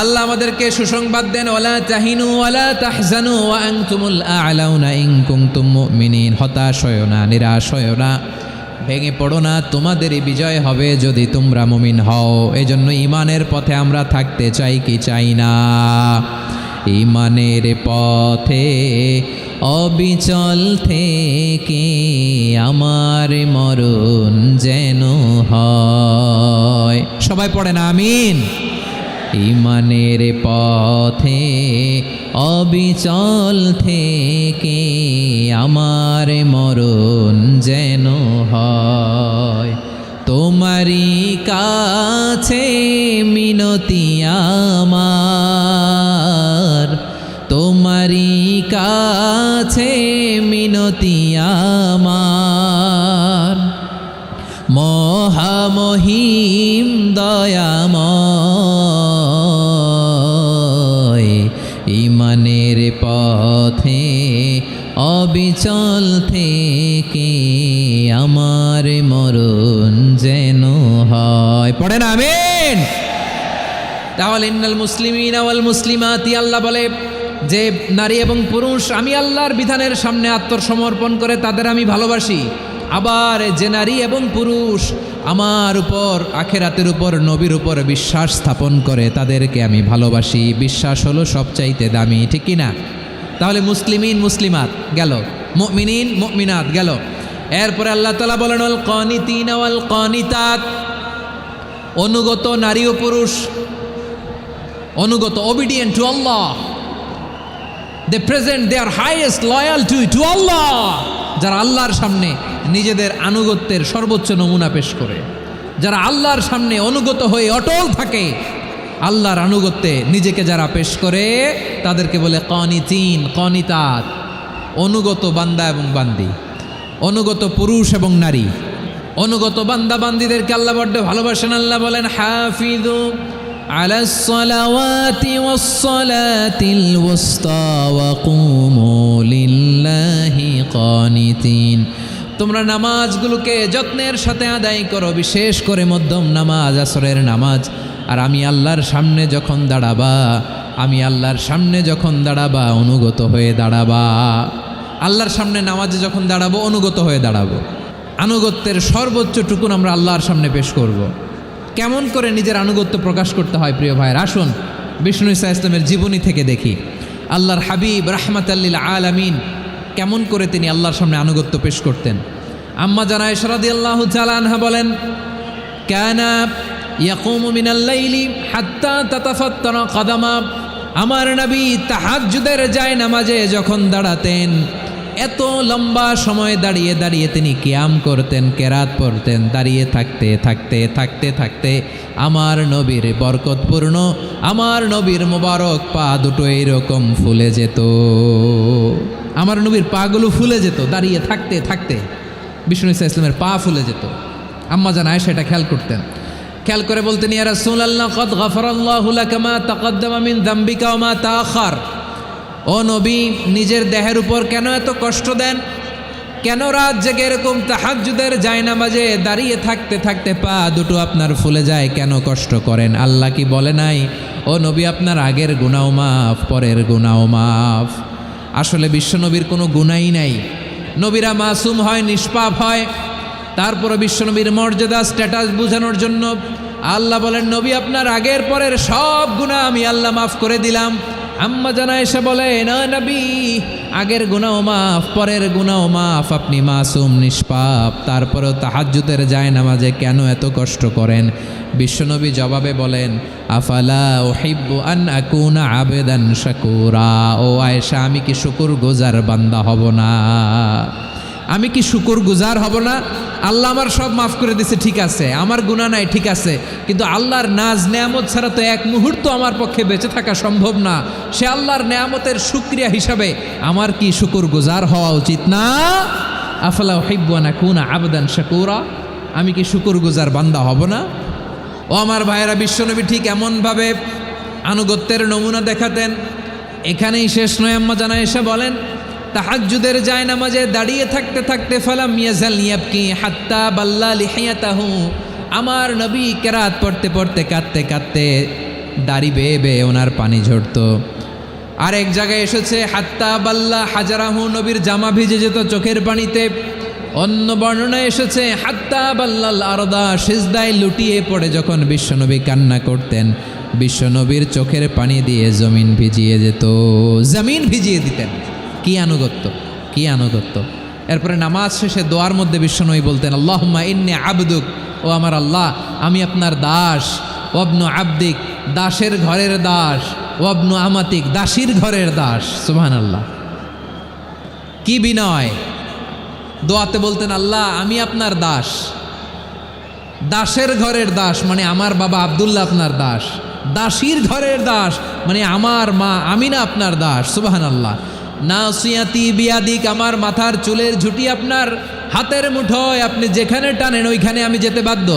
আল্লাহ আমাদেরকে সুসংবাদ দেন, ওয়ালা তাহিনু ওয়ালা তাহজানু ওয়া আনতুমুল আ'লাউনা ইন কুনতুম মুমিনিন। হতাশ হয়ো না, নিরাশ হয়ো না, ভেঙে পড়ো না, তোমাদেরই বিজয় হবে যদি তোমরা মুমিন হও। এজন্য ঈমানের পথে আমরা থাকতে চাই কি চাই না? ঈমানের পথে অবিচল থেকে আমার মরণ যেন হয়। সবাই পড়েন আমিন। ঈমানের পথে অবিচল থেকে আমার মরণ যেন হয়। তোমারই কাছে মিনতি আমার, তোমারই কাছে মিনতি আমার, মহামহিম দয়াময়। ঈমানের পথে অবিচল থেকে আমার মরণ যেন হয়। পড়েন আমিন। তাহলে ইন্নাল মুসলিমিনা ওয়াল মুসলিমাতি, আল্লাহ বলে যে নারী এবং পুরুষ আমি আল্লাহর বিধানের সামনে আত্মসমর্পণ করে তাদের আমি ভালোবাসি। আবার যে নারী এবং পুরুষ আমার উপর, আখিরাতের উপর, নবীর উপর বিশ্বাস স্থাপন করে তাদেরকে আমি ভালোবাসি। বিশ্বাস হলো সবচাইতে দামি। ঠিক কিনা? তাহলে মুসলিমিন মুসলিমাত গেল, মুমিনিন মুমিনাত গেল। এরপরে আল্লাহ তাআলা বলেন, ওয়াল কানিতিনা ওয়াল কানিতাত, অনুগত নারী ও পুরুষ, অনুগত, obedient to Allah, they present their highest loyalty to Allah, যারা আল্লাহর সামনে নিজেদের আনুগত্যের সর্বোচ্চ নমুনা পেশ করে, যারা আল্লাহর সামনে অনুগত হয়ে অটল থাকে, আল্লাহর আনুগত্যে নিজেকে যারা পেশ করে তাদেরকে বলে কানিতিন, কানিতাত, অনুগত বান্দা এবং বান্দি, অনুগত পুরুষ এবং নারী। অনুগত বান্দা বান্দিদেরকে আল্লাহ বড্ড ভালোবাসেন। আল্লাহ বলেন, হাফিযু আলাস সালাওয়াতি ওয়াস সালাতিল ওয়াসতা ওয়া কুমু লিল্লাহি কানিতিন। তোমরা নামাজগুলোকে যত্নের সাথে আদায় করো, বিশেষ করে মধ্যম নামাজ, আসরের নামাজ, আর আমি আল্লাহর সামনে যখন দাঁড়াবা, আমি আল্লাহর সামনে যখন দাঁড়াবা অনুগত হয়ে দাঁড়াবা। আল্লাহর সামনে নামাজে যখন দাঁড়াবো অনুগত হয়ে দাঁড়াবো। আনুগত্যের সর্বোচ্চ টুকুন আমরা আল্লাহর সামনে পেশ করব। কেমন করে নিজের আনুগত্য প্রকাশ করতে হয় প্রিয় ভাইয়ের, আসুন বিষ্ণু ঈসা ইসলামের জীবনী থেকে দেখি। আল্লাহর হাবিব রাহমাতাল্লিল আলামিন কেমন করে তিনি আল্লাহর সামনে আনুগত্য পেশ করতেন। আম্মা জানা আয়েশা রাদিয়াল্লাহু তাআলা আনহা বলেন, কানা ইয়াকুমু মিনাল লাইলি হাত্তা তাতাফাত্তারা কাদামা। আমার নবী তাহাজ্জুদের জায়নামাজে যখন দাঁড়াতেন, এত লম্বা সময় দাঁড়িয়ে দাঁড়িয়ে তিনি কিয়াম করতেন, কেরাত পড়তেন। দাঁড়িয়ে থাকতে থাকতে থাকতে থাকতে আমার নবীর বরকতপূর্ণ, আমার নবীর মোবারক পা দুটো এইরকম ফুলে যেত। আমার নবীর পাগুলো ফুলে যেত দাঁড়িয়ে থাকতে থাকতে। বিষ্ণু ঈসা ইসলামের পা ফুলে যেত। আম্মা জান আয়েশা এটা খেয়াল করতেন। খেয়াল করে বলতেন, ইয়া রাসূলুল্লাহ কদ গফারাল্লাহু লাকা মা তাকদ্দামা মিন যামবিকা ওয়া মা তাআখার। ও নবী, নিজের দেহের উপর কেন এত কষ্ট দেন? কেন রাত জেগে এরকম তাহাজ্জুদের জায়নামাজে দাঁড়িয়ে থাকতে থাকতে পা দুটো আপনার ফুলে যায়? কেন কষ্ট করেন? আল্লাহ কি বলে নাই, ও নবী আপনার আগের গুনাহ মাফ, পরের গুনাহ মাফ? আসলে বিশ্বনবীর কোনো গুনাহই নাই। নবীরা মাসুম হয়, নিষ্পাপ হয়। তারপরে বিশ্বনবীর মর্যাদা স্ট্যাটাস বোঝানোর জন্য আল্লাহ বলেন, নবী আপনার আগের পরের সব গুনাহ আমি আল্লাহ মাফ করে দিলাম। আম্মা জান আয়েশা বলে, না নবী, আগের গুনাহ মাফ, পরের গুনাহ মাফ, আপনি মাসুম নিষ্পাপ, তারপরেও তাহাজ্জুদের জায়নামাজে কেন এত কষ্ট করেন? বিশ্বনবী জবাবে বলেন, আফালা উহিব্বু আন আকুনা আবেদান শাকুরা। ও আয়েশা, আমি কি শুকরগুজার বান্দা হব না? আমি কি শুকরগুজার হব না? আল্লাহ আমার সব মাফ করে দিছে, ঠিক আছে, আমার গুনাহ নাই, ঠিক আছে, কিন্তু আল্লাহর নাজ নেয়ামত ছাড়া তো এক মুহূর্ত আমার পক্ষে বেঁচে থাকা সম্ভব না। সে আল্লাহর নেয়ামতের শুকরিয়া হিসাবে আমার কি শুকরগুজার হওয়া উচিত না? আফালা উহিব্বু আন আকুনা আবদান শাকুরা। আমি কি শুকরগুজার বান্দা হব না? ও আমার ভাইয়েরা, বিশ্বনবী ঠিক এমনভাবে আনুগত্যের নমুনা দেখাতেন। এখানেই শেষ নয়। আম্মা জান আয়েশা বলেন, তাহাজ্জুদের জায়নামাজে দাঁড়িয়ে থাকতে থাকতে ফালাম ইয়াজাল ইয়াবকি হাত্তা বাল্লা লিহিয়াতাহু। আমার নবী কেরাত পড়তে পড়তে কাঁদতে কাঁদতে দাড়ি বেয়ে বেয়ে ওনার পানি ঝরতো। আর এক জায়গায় এসেছে হাত্তা বাল্লা হাজারাহু, নবীর জামা ভিজে যেত চোখের পানিতে। অন্য বর্ণনায় এসেছে হাত্তা বাল্লাল আরদা, সিজদায় লুটিয়ে পড়ে যখন বিশ্বনবী কান্না করতেন, বিশ্বনবীর চোখের পানি দিয়ে জমিন ভিজিয়ে যেত, জমিন ভিজিয়ে দিতেন। কি আনুগত্য, কি আনুগত্য! এরপরে নামাজ শেষে দোয়ার মধ্যে বিশ্বনবী বলতেন, আল্লাহুম্মা ইন্নী আবদুক, ও আমার আল্লাহ, আমি আপনার দাস। ওয়াবনু আবদিক, দাসের ঘরের দাস। ওয়াবনু আমাতিক, দাসীর ঘরের দাস। সুবহানাল্লাহ, কি বিনয়! দোয়াতে বলতেন, আল্লাহ আমি আপনার দাস। দাসের ঘরের দাস মানে আমার বাবা আব্দুল্লাহ আপনার দাস। দাসীর ঘরের দাস মানে আমার মা আমিনা আপনার দাস। সুবহানাল্লাহ। নাসিয়াতি বিয়াদিক, আমার মাথার চুলের ঝুঁটি আপনার হাতের মুঠোয়, আপনি যেখানে টানেন ওইখানে আমি যেতে বাধ্য।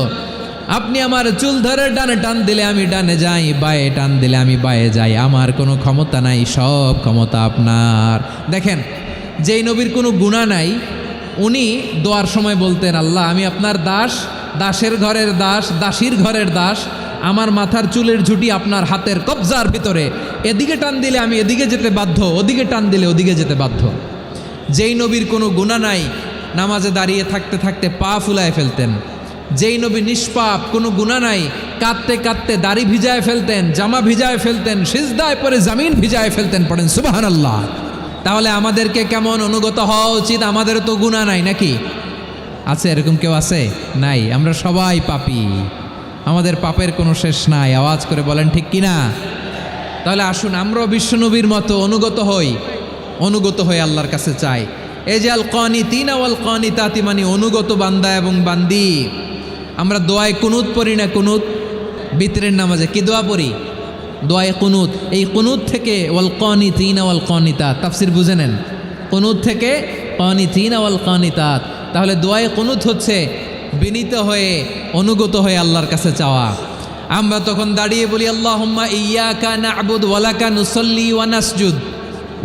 আপনি আমার চুল ধরে ডানে টান দিলে আমি ডানে যাই, বায়ে টান দিলে আমি বায়ে যাই। আমার কোনো ক্ষমতা নাই, সব ক্ষমতা আপনার। দেখেন, যেই নবীর কোনো গুনাহ নাই, উনি দোয়ার সময় বলতেন, আল্লাহ আমি আপনার দাস, দাসের ঘরের দাস, দাসীর ঘরের দাস। আমার মাথার চুলের ঝুঁটি আপনার হাতের কবজার ভিতরে, এদিকে টান দিলে আমি এদিকে যেতে বাধ্য, ওদিকে টান দিলে ওদিকে যেতে বাধ্য। যেই নবীর কোনো গুনাহ নাই, নামাজে দাঁড়িয়ে থাকতে থাকতে পা ফুলায় ফেলতেন। যেই নবী নিষ্পাপ, কোনো গুনাহ নাই, কাঁদতে কাঁদতে দাড়ি ভিজায় ফেলতেন, জামা ভিজায় ফেলতেন, সিজদায় পরে জামিন ভিজায় ফেলতেন। পড়েন সুবহানাল্লাহ। তাহলে আমাদেরকে কেমন অনুগত হওয়া উচিত? আমাদের তো গুনাহ নাই, নাকি আছে? এরকম কেউ আছে? নাই। আমরা সবাই পাপী, আমাদের পাপের কোনো শেষ নাই। আওয়াজ করে বলেন ঠিক কিনা? তাহলে আসুন আমরাও বিশ্বনবীর মতো অনুগত হই, অনুগত হয়ে আল্লাহর কাছে চাই। এই যে আল কানিতিনা ওয়াল কানিতাতি, মানে অনুগত বান্দা এবং বান্দি। আমরা দোয়ায় কুনুত পড়ি না? কুনুত বিতরের নামাজে কি দোয়া পড়ি? দোয়ায় কুনুত। এই কুনুত থেকে ওয়াল কানিতিনা ওয়াল কানিতাত, তাফসির বুঝে নেন। কুনুত থেকে কানিতিনা ওয়াল কানিতাত। তাহলে দোয়ায় কুনুত হচ্ছে বিনীত হয়ে, অনুগত হয়ে আল্লাহর কাছে চাওয়া। আমরা তখন দাঁড়িয়ে বলি, আল্লাহুম্মা ইয়্যাকা না'বুদু ওয়া লাকা নুসাল্লি ওয়া নাসজুদ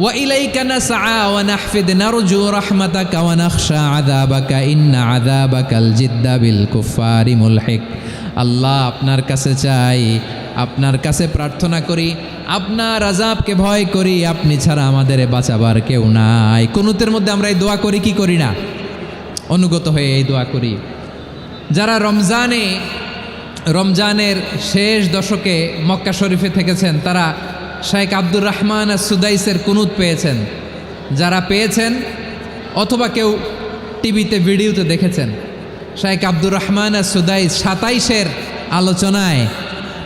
ওয়া ইলাইকা নাসআ ওয়া নাহফিদ নারজু রাহমাতাকা ওয়া নাখশা আযাবাকা ইন্না আযাবাকাল জিদ্দা বিল কুফারি মুলহিক। আল্লাহ আপনার কাছে চাই, আপনার কাছে প্রার্থনা করি, আপনার আযাবকে ভয় করি, আপনি ছাড়া আমাদের বাঁচাবার কেউ নাই। কুনুতের মধ্যে আমরা এই দোয়া করি কি করি না? অনুগত হয়ে এই দোয়া করি। যারা রমজানের শেষ দশকে মক্কা শরীফে থেকেছেন তারা শাইখ আব্দুর রহমান সুদাইসের কুনুত পেয়েছেন। যারা পেয়েছেন অথবা কেউ টিভিতে ভিডিওতে দেখেছেন, শাইখ আব্দুর রহমান সুদাইস 27-এর আলোচনায়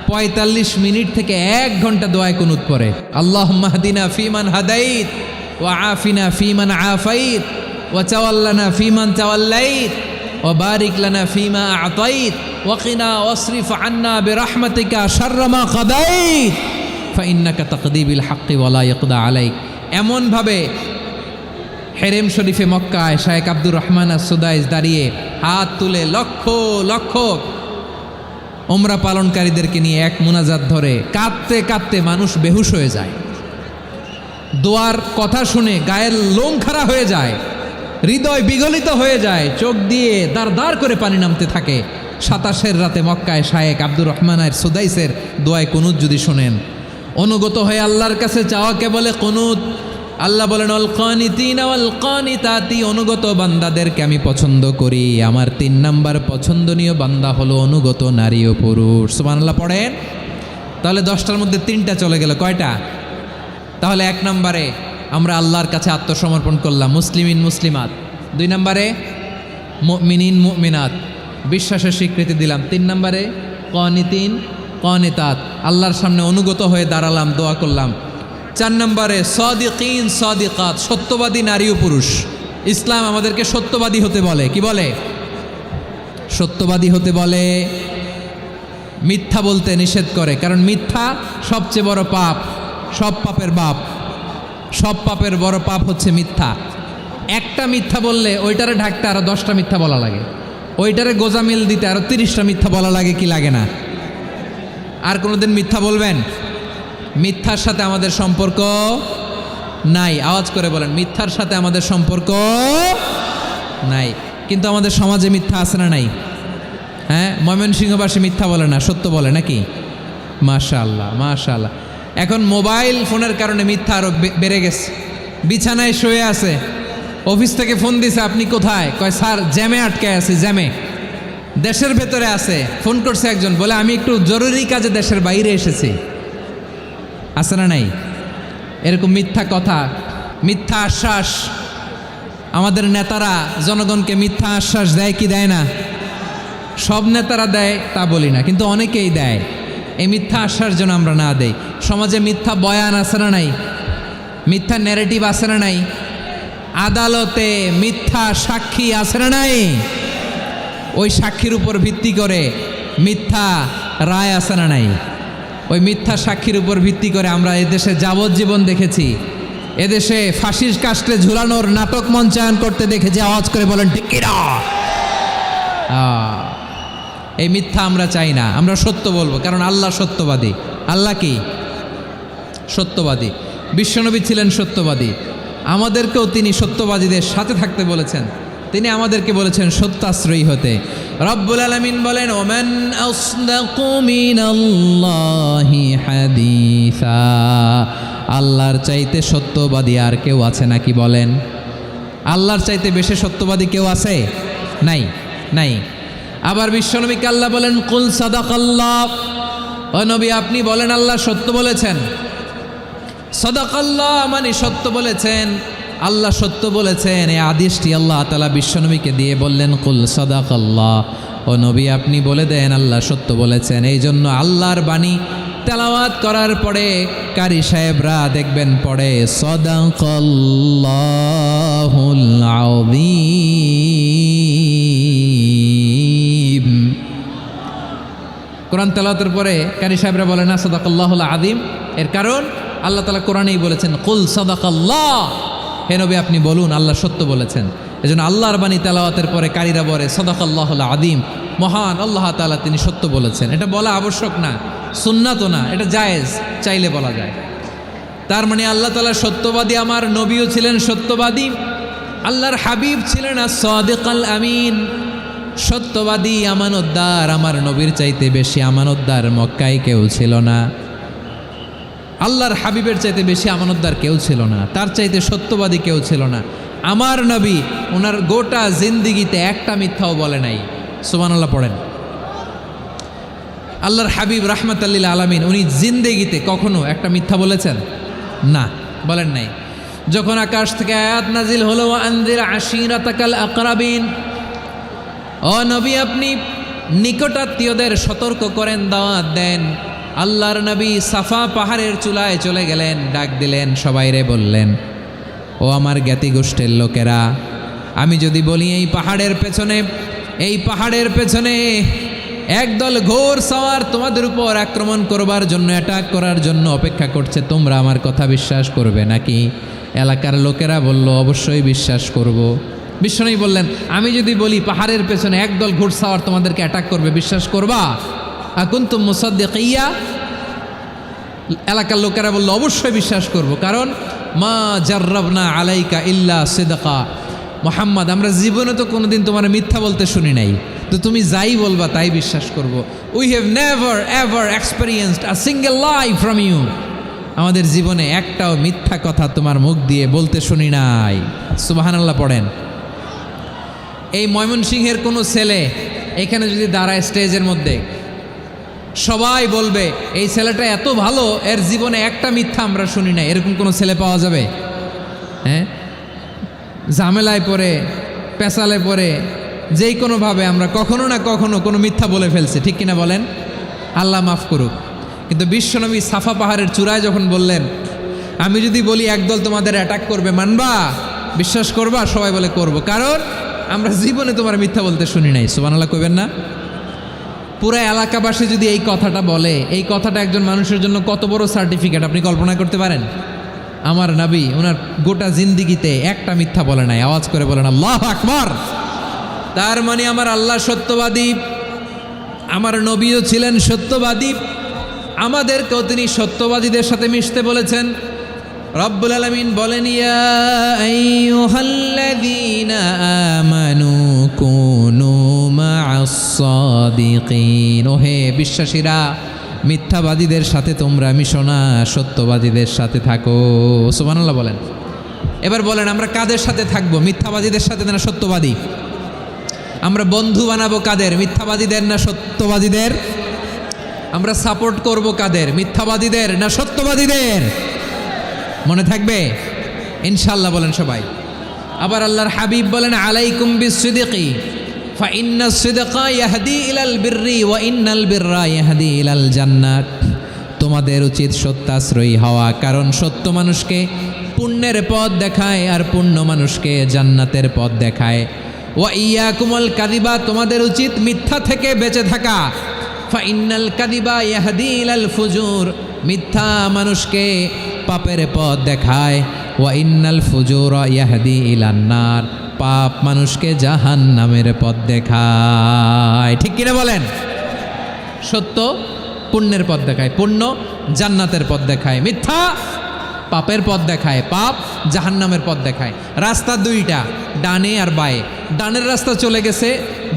45 মিনিট থেকে 1 ঘন্টা দোয়ায় কুনুত পড়ে। আল্লাহুম্মা হদিনা ফিমান হাদাইত ওয়া আফিনা ফিমান আফাইত ওয়া তাওয়াল্লানা ফিমান তাওয়াল্লাইত ওয়া বারিক লানা ফিমা আতাইত ওয়া কিনা ওয়াসরিফ আন্না বিরহমাতিকা শাররা মা কাদাইত ফাইন্নাকা তাকদি বিল হাক্কি ওয়া লা ইয়াকদা আলাইক। এমনভাবে হেরেম শরীফে মক্কায় শাইখ আব্দুর রহমান সুদাইস দাঁড়িয়ে হাত তুলে লক্ষ লক্ষ উমরা পালনকারীদেরকে নিয়ে এক মুনাজাত ধরে কাঁদতে কাঁদতে মানুষ বেহুশ হয়ে যায়। দোয়ার কথা শুনে গায়ের লোম খাড়া হয়ে যায়, হৃদয় বিগলিত হয়ে যায়, চোখ দিয়ে দাঁড় দাঁড় করে পানি নামতে থাকে। 27-এর রাতে মক্কায় শাইখ আব্দুর রহমান সুদাইসের দোয়ায় কুনুত যদি শোনেন, অনুগত হয়ে আল্লাহর কাছে চাওয়াকে বলে কুনুত। আল্লাহ বলেন আল কানিতিনা ওয়াল কানিতাতি, অনুগত বান্দাদেরকে আমি পছন্দ করি। আমার 3 নাম্বার পছন্দনীয় বান্দা হলো অনুগত নারী ও পুরুষ। সুবহানাল্লাহ পড়েন। তাহলে 10টার মধ্যে 3টা চলে গেল, কয়টা? তাহলে 1 নম্বরে আমরা আল্লাহর কাছে আত্মসমর্পণ করলাম, মুসলিমিন মুসলিমাত। 2 নম্বরে মুমিনিন মুমিনাত, বিশ্বাসের স্বীকৃতি দিলাম। 3 নম্বরে কানিতিন কানিতাত, আল্লাহর সামনে অনুগত হয়ে দাঁড়ালাম, দোয়া করলাম। 4 নম্বরে সাদিকিন সাদিকাত, সত্যবাদী নারী ও পুরুষ। ইসলাম আমাদেরকে সত্যবাদী হতে বলে। কি বলে? সত্যবাদী হতে বলে, মিথ্যা বলতে নিষেধ করে। কারণ মিথ্যা সবচেয়ে বড় পাপ, সব পাপের বাপ। সব পাপের বড় পাপ হচ্ছে মিথ্যা। একটা মিথ্যা বললে ওইটারে ঢাকতে আরো 10টা মিথ্যা বলা লাগে, ওইটারে গোজামিল দিতে আরো 30টা মিথ্যা বলা লাগে, কি লাগে না? আর কোনোদিন মিথ্যা বলবেন? মিথ্যার সাথে আমাদের সম্পর্ক নাই। আওয়াজ করে বলেন, মিথ্যার সাথে আমাদের সম্পর্ক নাই। কিন্তু আমাদের সমাজে মিথ্যা আছে না নাই? হ্যাঁ, ময়মনসিংহবাসী মিথ্যা বলে না, সত্য বলে নাকি? মাশাআল্লাহ মাশাআল্লাহ। এখন মোবাইল ফোনের কারণে মিথ্যা আরো বেড়ে গেছে। বিছানায় শুয়ে আছে, অফিস থেকে ফোন দিছে, আপনি কোথায়? কয় স্যার জ্যামে আটকে আছি, জ্যামে। দেশের ভেতরে আছে, ফোন করছে একজন, বলে আমি একটু জরুরি কাজে দেশের বাইরে এসেছি। আছে না নাই? এরকম মিথ্যা কথা, মিথ্যা আশ্বাস। আমাদের নেতারা জনগণকে মিথ্যা আশ্বাস দেয় কি দেয় না? সব নেতারা দেয় তা বলি না, কিন্তু অনেকেই দেয়। এই মিথ্যা আশ্বাস যেন আমরা না দেই। সমাজে মিথ্যা বয়ান আছে না নাই? মিথ্যা ন্যারেটিভ আছে না নাই? আদালতে মিথ্যা সাক্ষী আছে না নাই? ওই সাক্ষীর উপর ভিত্তি করে মিথ্যা রায় আছে না নাই? ওই মিথ্যা সাক্ষীর উপর ভিত্তি করে আমরা এদেশে যাবজ্জীবন দেখেছি, এদেশে ফাঁসির কাস্টে ঝুলানোর নাটক মঞ্চায়ন করতে দেখেছি। আওয়াজ করে বলেন ঠিক কি না? এই মিথ্যা আমরা চাই না, আমরা সত্য বলবো, কারণ আল্লাহ সত্যবাদী। আল্লাহ কি? সত্যবাদী। বিশ্বনবী ছিলেন সত্যবাদী, আমাদেরকেও তিনি সত্যবাদীদের সাথে থাকতে বলেছেন। তিনি আমাদেরকে বলেছেন সত্যাশ্রয়ী হতে। রব্বুল আলামিন বলেন ওমান আসদাকু মিনাল্লাহি হাদিসা, আল্লাহর চাইতে সত্যবাদী আর কেউ আছে নাকি বলেন? আল্লাহর চাইতে বেশি সত্যবাদী কেউ আছে? নাই, নাই। আবার বিশ্বনবীকে আল্লাহ বলেন কুল সাদাকাল্লাহ, ও নবী আপনি বলেন আল্লাহ সত্য বলেছেন। সাদাকাল্লাহ মানে সত্য বলেছেন, আল্লাহ সত্য বলেছেন। এই আদেশটি আল্লাহ তাআলা বিশ্বনবীকে দিয়ে বললেন কুল সাদাকাল্লাহ, ও নবী আপনি বলে দেন আল্লাহ সত্য বলেছেন। এই জন্য আল্লাহর বাণী তেলাওয়াত করার পরে কারি সাহেবরা দেখবেন পড়ে সাদাকাল্লাহুল আযীম। কোরআন তেলাওয়াতের পরে কারি সাহেবরা বলে না সাদাকাল্লাহুল আযীম, এর কারণ আল্লাহ তাআলা কোরআনেই বলেছেন কুল সাদাকাল্লাহ, হে নবী আপনি বলুন আল্লাহ সত্য বলেছেন। এজন্য আল্লাহর বাণী তেলাওয়াতের পরে কারীরা বলে সাদাকাল্লাহুল আযীম, মহান আল্লাহ তাআলা তিনি সত্য বলেছেন। এটা বলা আবশ্যক না, সুন্নাতও না, এটা জায়েজ, চাইলে বলা যায়। তার মানে আল্লাহ তাআলা সত্যবাদী, আমার নবীও ছিলেন সত্যবাদী, আল্লাহর হাবিব ছিলেন as-সাদিক আল-আমিন। সত্যবাদী আমানতদার আমার নবীর চাইতে বেশি আমানতদার মক্কায় কেউ ছিল না। আল্লাহর হাবিবের চাইতে বেশি আমানতদার কেউ ছিল না, তার চাইতে সত্যবাদী কেউ ছিল না। আমার নবী ওনার গোটা জিন্দিগিতে একটা মিথ্যাও বলে নাই। সুবহানাল্লাহ পড়েন। আল্লাহর হাবিব রাহমাতাল্লিল আলামিন উনি জিন্দেগিতে কখনো একটা মিথ্যা বলেছেন? না, বলেন নাই। যখন আকাশ থেকে আয়াত নাজিল হলো আনজির আশিরাতাকাল আকরাবিন, ও নবী আপনি নিকটাত্মীয়দের সতর্ক করেন, দাওয়াত দেন। আল্লাহর নবী সাফা পাহাড়ের চূড়ায় চলে গেলেন, ডাক দিলেন, সবাইরে বললেন, ও আমার জ্ঞাতি গোষ্ঠীর লোকেরা, আমি যদি বলি এই পাহাড়ের পেছনে একদল ঘোর সাওয়ার তোমাদের উপর আক্রমণ করবার জন্য, অ্যাটাক করার জন্য অপেক্ষা করছে, তোমরা আমার কথা বিশ্বাস করবে নাকি? এলাকার লোকেরা বলল, অবশ্যই বিশ্বাস করব। বিশ্বনবী বললেন, আমি যদি বলি পাহাড়ের পেছনে একদল ঘোড়সাওয়ার তোমাদেরকে অ্যাটাক করবে, বিশ্বাস করবা? আকুনতুম মুসাদ্দিকিয়া? এলাকার লোকেরা বলল, অবশ্যই বিশ্বাস করব, কারণ মা জাররাবনা আলাইকা ইল্লা সিদকা। মুহাম্মদ, আমরা জীবনে তো কোনোদিন তোমার মিথ্যা বলতে শুনি নাই, তো তুমি যাই বলবা তাই বিশ্বাস করব। We have never ever experienced a single lie from you. আমাদের জীবনে একটাও মিথ্যা কথা তোমার মুখ দিয়ে বলতে শুনি নাই। সুবহানাল্লাহ পড়েন। এই ময়মনসিংহের কোনো ছেলে এখানে যদি দাঁড়ায় স্টেজের মধ্যে, সবাই বলবে এই ছেলেটা এত ভালো, এর জীবনে একটা মিথ্যা আমরা শুনি না। এরকম কোনো ছেলে পাওয়া যাবে? হ্যাঁ, ঝামেলায় পড়ে, পেশালে পড়ে, যেই কোনোভাবে আমরা কখনো না কখনো কোনো মিথ্যা বলে ফেলছি, ঠিক কিনা বলেন? আল্লাহ মাফ করুক। কিন্তু বিশ্বনবী সাফা পাহাড়ের চূড়ায় যখন বললেন, আমি যদি বলি একদল তোমাদের অ্যাটাক করবে, মানবা? বিশ্বাস করবা? সবাই বলে করব, কারণ আমরা জীবনে তোমার মিথ্যা বলতে শুনি নাই। সুবহানাল্লাহ কইবেন না? পুরো এলাকাবাসী যদি এই কথাটা বলে, এই কথাটা একজন মানুষের জন্য কত বড় সার্টিফিকেট আপনি কল্পনা করতে পারেন? আমার নবী ওনার গোটা জিন্দিগিতে একটা মিথ্যা বলে নাই। আওয়াজ করে বলেন আল্লাহু আকবার। তার মানে আমার আল্লাহ সত্যবাদী, আমার নবীও ছিলেন সত্যবাদী, আমাদেরকেও তিনি সত্যবাদীদের সাথে মিশতে বলেছেন। রব্বুল আলামিন বলেন, ইয়া আইয়ুহাল্লাযীনা আমানু কুনু মা'আস সাদিকিন। ওহে বিশ্বাসীরা, মিথ্যাবাদীদের সাথে তোমরা মিশো না, সত্যবাদীদের সাথে থাকো। সুবহানাল্লাহ বলেন। এবার বলেন, আমরা কাদের সাথে থাকবো? মিথ্যাবাদীদের সাথে না সত্যবাদী? আমরা বন্ধু বানাবো কাদের? মিথ্যাবাদীদের না সত্যবাদীদের? আমরা সাপোর্ট করব কাদের? মিথ্যাবাদীদের না সত্যবাদীদের? মনে থাকবে ইনশাআল্লাহ বলেন সবাই। আবার আল্লাহর হাবিব বলেন, আলাইকুম বিসসিদকি ফাইন্নাস সিদকা ইয়াহদি ইলাল বিররি ওয়া ইন্নাল বিররা ইয়াহদি ইলাল জান্নাত। তোমাদের উচিত সত্যাশ্রয়ী হওয়া, কারণ সত্য মানুষকে পুণ্যের পথ দেখায় আর পুণ্য মানুষকে জান্নাতের পথ দেখায়। ওয়া ইয়াকুমুল কাযিবা, তোমাদের উচিত মিথ্যা থেকে বেঁচে থাকা। ফাইন্নাল কাযিবা ইয়াহদি ইলাল ফুজুর, মিথ্যা মানুষকে পাপের পথ দেখায়। ওয়া ইন্নাল ফুজুরা ইয়াহদি ইলান নার, পাপ মানুষকে জাহান্নামের পথ দেখায়। ঠিক কিনা বলেন? সত্য পুণ্যের পথ দেখায়, পুণ্য জান্নাতের পথ দেখায়, মিথ্যা পাপের পথ দেখায়, পাপ জাহান্নামের পথ দেখায়। রাস্তা দুইটা, ডানে আর বায়ে। ডানের রাস্তা চলে গেছে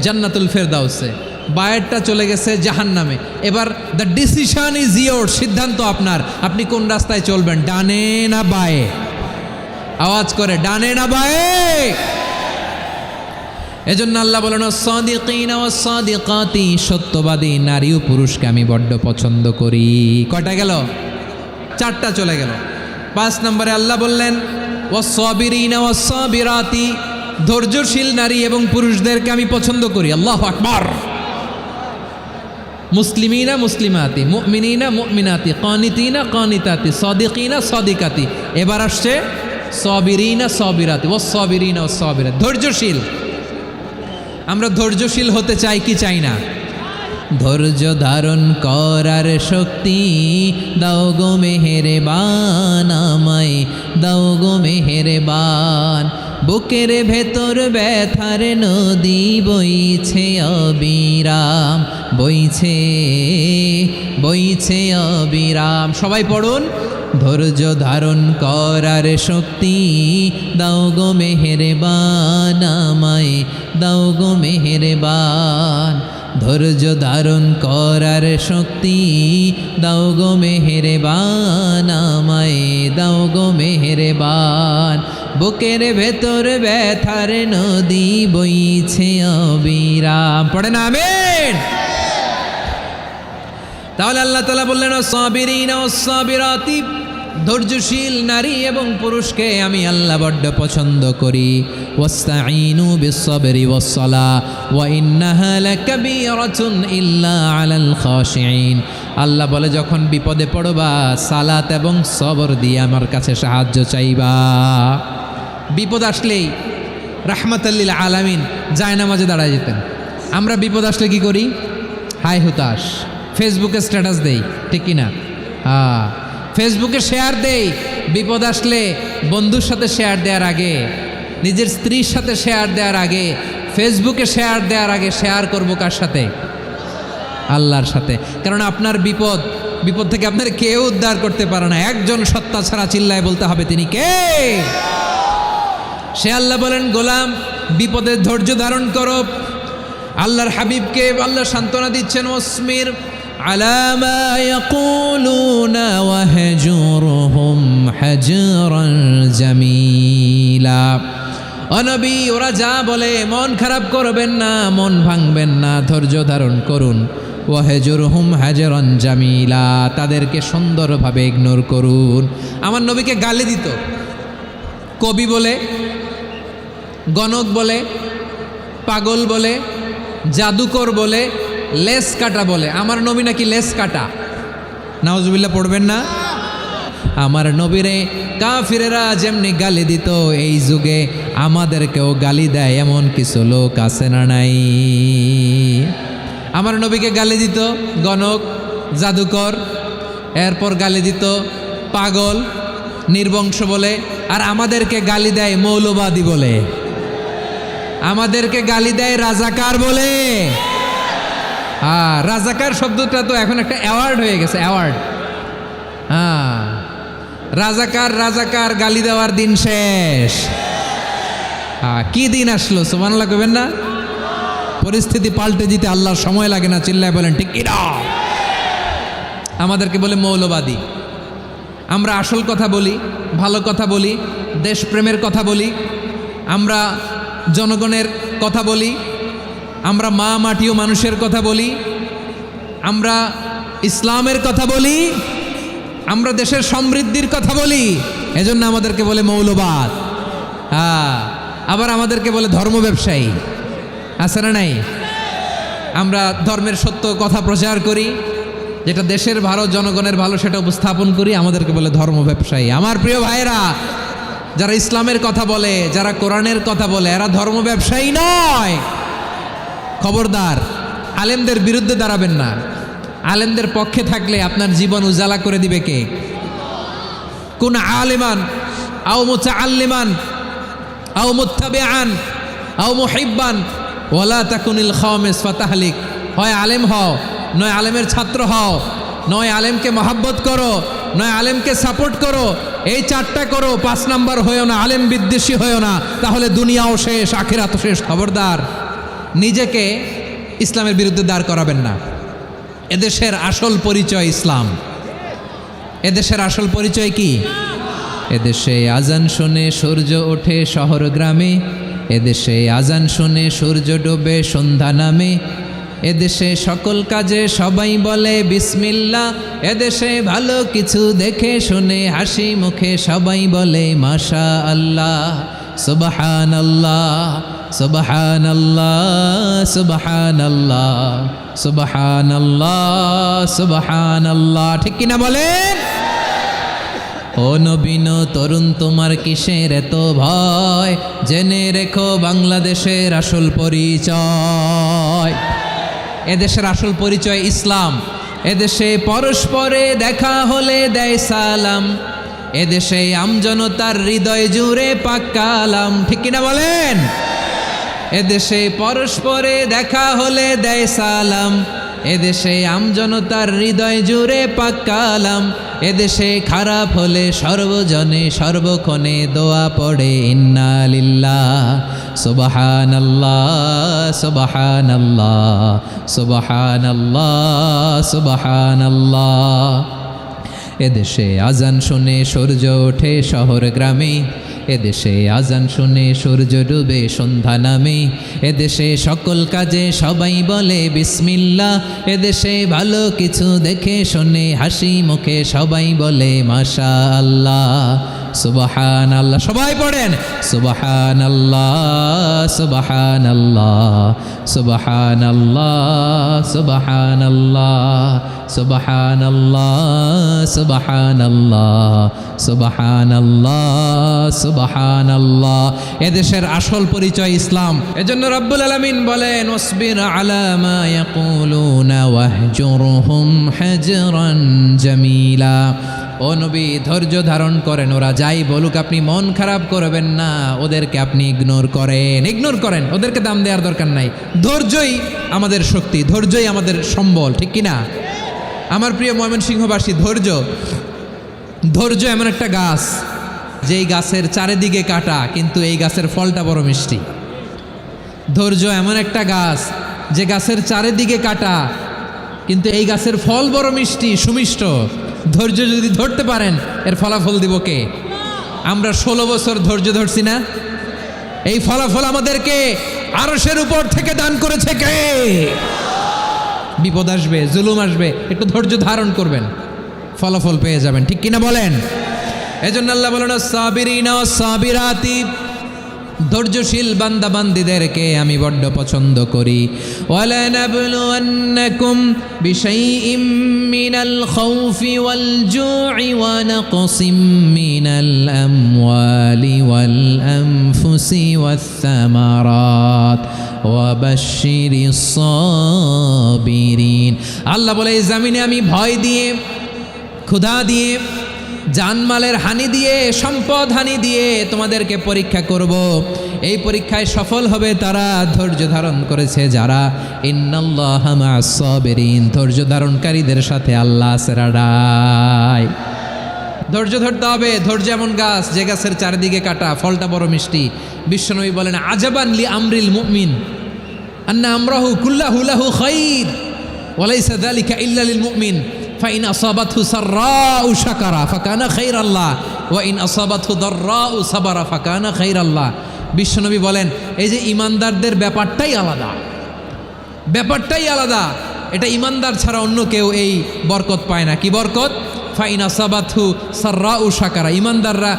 জান্নাতুল ফেরদাউসে, বায়েরটা চলে গেছে জাহান্নামে। এবার দ্য ডিসিশন ইজ ইয়োর, সিদ্ধান্ত আপনার, আপনি কোন রাস্তায় চলবেন, ডানে না বায়ে? আওয়াজ করে, ডানে না বায়ে? এজন্য আল্লাহ বলেন, সাদিকিনা ওয়াস সাদিকাতি, সত্যবাদী নারী ও পুরুষকে আমি বড্ড পছন্দ করি। কয়টা গেল? চারটা চলে গেল। 5 নম্বরে আল্লাহ বললেন, ওয়াস সাবিরিনা ওয়াস সাবিরাতি, ধৈর্যশীল নারী এবং পুরুষদেরকে আমি পছন্দ করি। আল্লাহু আকবার। মুসলিমিনা মুসলিমাতি, মুমিনিনা মুমিনাতি, কানিতিনা কানিতাতি, সাদিকিনা সাদিকাতি। এবার আসছে সাবিরিনা সাবিরাতি, ওয়াস সাবিরিনা ওয়াস সাবিরাত, ধৈর্যশীল। আমরা ধৈর্যশীল হতে চাই কি চাই না? ধৈর্য ধারণ করার শক্তি দাও গো মেহেরবান, আমায় দাও গো মেহেরবান। বুকের ভেতর ব্যথার নদী বইছে অবিরাম, বইছে বইছে অবিরাম। সবাই পড়ুন, ধৈর্য ধারণ করার শক্তি দাও গো মেহেরবান আমায় দাও গো মেহেরবান ধৈর্য ধারণ করার শক্তি দাও গো মেহেরবান আমায় দাও গো মেহেরবান বুকের ভেতর ব্যথার নদী বইছে অবিরাম পড়ে না আমিন। তাহলে আল্লাহ তাআলা বললেন সাবিরিনা ওয়াস-সাবিরাতি ধৈর্যশীল নারী এবং পুরুষকে আমি আল্লাহ বড্ড পছন্দ করি। ওয়াস্তাঈনু বিস-সাবরি ওয়াস-সালাহ ওয়া ইন্নাহা লাকাবীরাতুন ইল্লা আলাল খাশিঈন। আল্লাহ বলে যখন বিপদে পড়বা সালাত এবং সবর দিয়ে আমার কাছে সাহায্য চাইবা। বিপদ আসলেই রাহমাতাল লিল আলামিন জায়নামাজে দাঁড়ায় যেতেন। আমরা বিপদ আসলে কি করি? হাই হুতাশ, ফেসবুকে স্ট্যাটাস দেই, ঠিক কিনা? হ্যাঁ, ফেসবুকে শেয়ার দেই। বিপদ আসলে বন্ধুর সাথে শেয়ার দেওয়ার আগে, নিজের স্ত্রীর সাথে শেয়ার দেওয়ার আগে, ফেসবুকে শেয়ার দেওয়ার আগে শেয়ার করবো কার সাথে? আল্লাহর সাথে। কারণ আপনার বিপদ থেকে আপনার কেউ উদ্ধার করতে পারে না, একজন সত্তা ছাড়া চিল্লায় বলতে হবে তিনি কে। সে আল্লাহ বলেন গোলাম বিপদে ধৈর্য ধারণ করো। আল্লাহর হাবিবকে আল্লাহ সান্ত্বনা দিচ্ছেন ওয়াসমির আলা মা ইয়াকুলুনা ওয়াহজুরহুম হাজরান জামিলা। ও নবী, ওরা যা বলে মন খারাপ করবেন না, মন ভাঙবেন না, ধৈর্য ধারণ করুন। ওয়াহজুরহুম হাজরান জামিলা, তাদেরকে সুন্দরভাবে ইগনোর করুন। আমার নবীকে গালি দিত কবি বলে, গণক বলে, পাগল বলে, জাদুকর বলে, লেস কাটা বলে। আমার নবী নাকি লেস কাটা। নাউজুবিল্লাহ পড়বেন না। আমার নবীরে কাফিরেরা যেমনি গালি দিত, এই যুগে আমাদেরকেও গালি দেয় এমন কিছু লোক আছে না নাই? আমার নবীকে গালি দিত গণক, জাদুকর, এরপর গালি দিত পাগল, নির্বংশ বলে, আর আমাদেরকে গালি দেয় মৌলবাদী বলে, আমাদেরকে গালি দেয় রাজাকার বলে। হ্যাঁ, রাজাকার শব্দটা তো এখন একটা অ্যাওয়ার্ড হয়ে গেছে, অ্যাওয়ার্ড। হ্যাঁ, রাজাকার গালি দেওয়ার দিন শেষ। হ্যাঁ, কি দিন আসলো সুবহানাল্লাহ কইবেন না? পরিস্থিতি পাল্টে দিতে আল্লাহর সময় লাগে না, চিল্লায় বলেন ঠিক কি না? আমাদেরকে বলে মৌলবাদী। আমরা আসল কথা বলি, ভালো কথা বলি, দেশপ্রেমের কথা বলি, আমরা জনগণের কথা বলি, আমরা মা মাটি ও মানুষের কথা বলি, আমরা ইসলামের কথা বলি, আমরা দেশের সমৃদ্ধির কথা বলি, এজন্য আমাদেরকে বলে মৌলবাদ। হ্যাঁ, আবার আমাদেরকে বলে ধর্ম ব্যবসায়ী, আছে না নাই? আমরা ধর্মের সত্য কথা প্রচার করি, যেটা দেশের ভালো, জনগণের ভালো সেটা উপস্থাপন করি, আমাদেরকে বলে ধর্ম ব্যবসায়ী। আমার প্রিয় ভাইরা, যারা ইসলামের কথা বলে, যারা কোরআনের কথা বলে, এরা ধর্ম ব্যবসায়ী নয়। খবরদার, আলেমদের বিরুদ্ধে দাঁড়াবেন না। আলেমদের পক্ষে থাকলে আপনার জীবন উজালা করে দিবে কে? কোন আলেমান আও মুতাআল্লিমান আও মুত্তাবিআন আও মুহিব্বান ওয়ালা তাকুনিল খামিস ফাতাহলিক। হয় আলেম হও, নয় আলেমের ছাত্র হও, নয় আলেমকে মহাব্বত করো, নয় আলেমকে সাপোর্ট করো। এই চারটা করো, 5 নাম্বার হয়েও না, আলেম বিদ্বেষী হয়েও না, তাহলে দুনিয়াও শেষ, আখিরাতও শেষ। খবরদার, নিজেকে ইসলামের বিরুদ্ধে দাঁড় করাবেন না। এদেশের আসল পরিচয় ইসলাম। এদেশের আসল পরিচয় কি? এদেশে আজান শুনে সূর্য ওঠে শহর গ্রামে, এদেশে আজান শুনে সূর্য ডোবে সন্ধ্যা নামে, এদেশে সকল কাজে সবাই বলে বিসমিল্লাহ, এদেশে ভালো কিছু দেখে শুনে হাসি মুখে সবাই বলে মাশা আল্লাহ, সুবহানাল্লাহ, সুবহানাল্লাহ, সুবহানাল্লাহ, সুবহানাল্লাহ, সুবহানাল্লাহ। ঠিক কিনা বলেন? ও নবীন তরুণ, তোমার কিসের এত ভয়? জেনে রেখো বাংলাদেশের আসল পরিচয়। এদেশের আসল পরিচয় ইসলাম। এদেশে পরস্পরে দেখা হলে দেয় সালাম, এদেশে আমজনতার হৃদয় জুড়ে পাক কালাম। ঠিক কিনা বলেন? এদেশে পরস্পরে দেখা হলে দেয় সালাম, এদেশে আমজনতার হৃদয় জুড়ে পাক কালাম। এদেশে খারাপ হলে সর্বজনে সর্বক্ষণে দোয়া পড়ে ইন্না লিল্লাহ সুবহানাল্লাহ সুবহানাল্লাহ সুবহানাল্লাহ সুবহানাল্লাহ। এদেশে আজান শুনে সূর্য ওঠে শহর গ্রামে, এদেশে আজান শুনে সূর্য ডুবে সন্ধ্যা নামে, এদেশে সকল কাজে সবাই বলে বিসমিল্লাহ, এদেশে ভালো কিছু দেখে শুনে হাসি মুখে সবাই বলে মাশাআল্লাহ সুবহানাল্লাহ। সবাই পড়েন সুবহানাল্লাহ সুবহানাল্লাহ সুবহানাল্লাহ সুবহানাল্লাহ সুবহানাল্লাহ সুবহানাল্লাহ সুবহানাল্লাহ সুবহানাল্লাহ। এদেশের আসল পরিচয় ইসলাম। এজন্য রব্বুল আলামিন বলেন ওয়াসবির আলা মা ইয়াকুলুনা ওয়াহজুরহুম হাজরান জামিলা। ও নবী, ধৈর্য ধারণ করেন, ওরা যাই বলুক আপনি মন খারাপ করবেন না, ওদেরকে আপনি ইগনোর করেন, ওদেরকে দাম দেওয়ার দরকার নাই। ধৈর্যই আমাদের শক্তি, ধৈর্যই আমাদের সম্বল, ঠিক কিনা? আমার প্রিয় ময়মনসিংহবাসী, ধৈর্য এমন একটা গাছ, যেই গাছের চারিদিকে কাটা কিন্তু এই গাছের ফলটা বড় মিষ্টি। ধৈর্য এমন একটা গাছ, যে গাছের চারিদিকে কাটা কিন্তু এই গাছের ফল বড় মিষ্টি সুমিষ্ট। ধৈর্য যদি ধরতে পারেন, এর ফলাফল দিব কে? আমরা 16 বছর ধৈর্য ধরছি না? এই ফলাফল আমাদেরকে আরশের উপর থেকে দান করেছে কে? বিপদ আসবে, জুলুম আসবে, একটু ধৈর্য ধারণ করবেন, ফলাফল পেয়ে যাবেন, ঠিক কিনা বলেন? এজন্য আল্লাহ বলেন সাবিরিনা ওয়াস সাবিরাতি, ধৈর্যশীল বান্দা বান্দীদেরকে আমি বড্ড পছন্দ করি। ওয়ালা নাবলুওয়ান্নাকুম বিশাইইম মিনাল খাউফি ওয়াল জু'i ওয়া নাকসিম মিনাল আমওয়ালি ওয়াল আনফুসি ওয়াস সামারাত ওয়া বাশশিরিস সাবিরিন। আল্লাহ বলে এই জমিনে আমি ভয় দিয়ে, ক্ষুধা দিয়ে, জানমালের হানি দিয়ে, সম্পদ হানি দিয়ে তোমাদেরকে পরীক্ষা করব। এই পরীক্ষায় সফল হবে তারা ধৈর্য ধারণ করেছে যারা। ইন্নাল্লাহা মা'আস সাবিরিন, ধৈর্য ধারণকারীদের সাথে আল্লাহ আছে রাডায়। ধৈর্য ধরতে হবে। ধৈর্য এমন গাছ, যে গাছের চারিদিকে কাটা, ফলটা বড় মিষ্টি। বিশ্বনবী বলেন আজাবান লি আমরিল মুমিন আন্না আমরাহু কুল্লাহু লাহু খাইর ওয়া লাইসা যালিকা ইল্লা লিল মুমিন ফাইন আসাবাতহু সাররাউ শাকারা ফাকানা খাইরাল্লাহ ওয়া ইন আসাবাতহু দাররাউ সাবারা ফাকানা খাইরাল্লাহ। বিশ্বনবী বলেন এই যে ইমানদারদের ব্যাপারটাই আলাদা, এটা ইমানদার ছাড়া অন্য কেউ এই বরকত পায় না। কি বরকত? ফাইন আসাবাতহু সাররাউ শাকারা, ইমানদাররা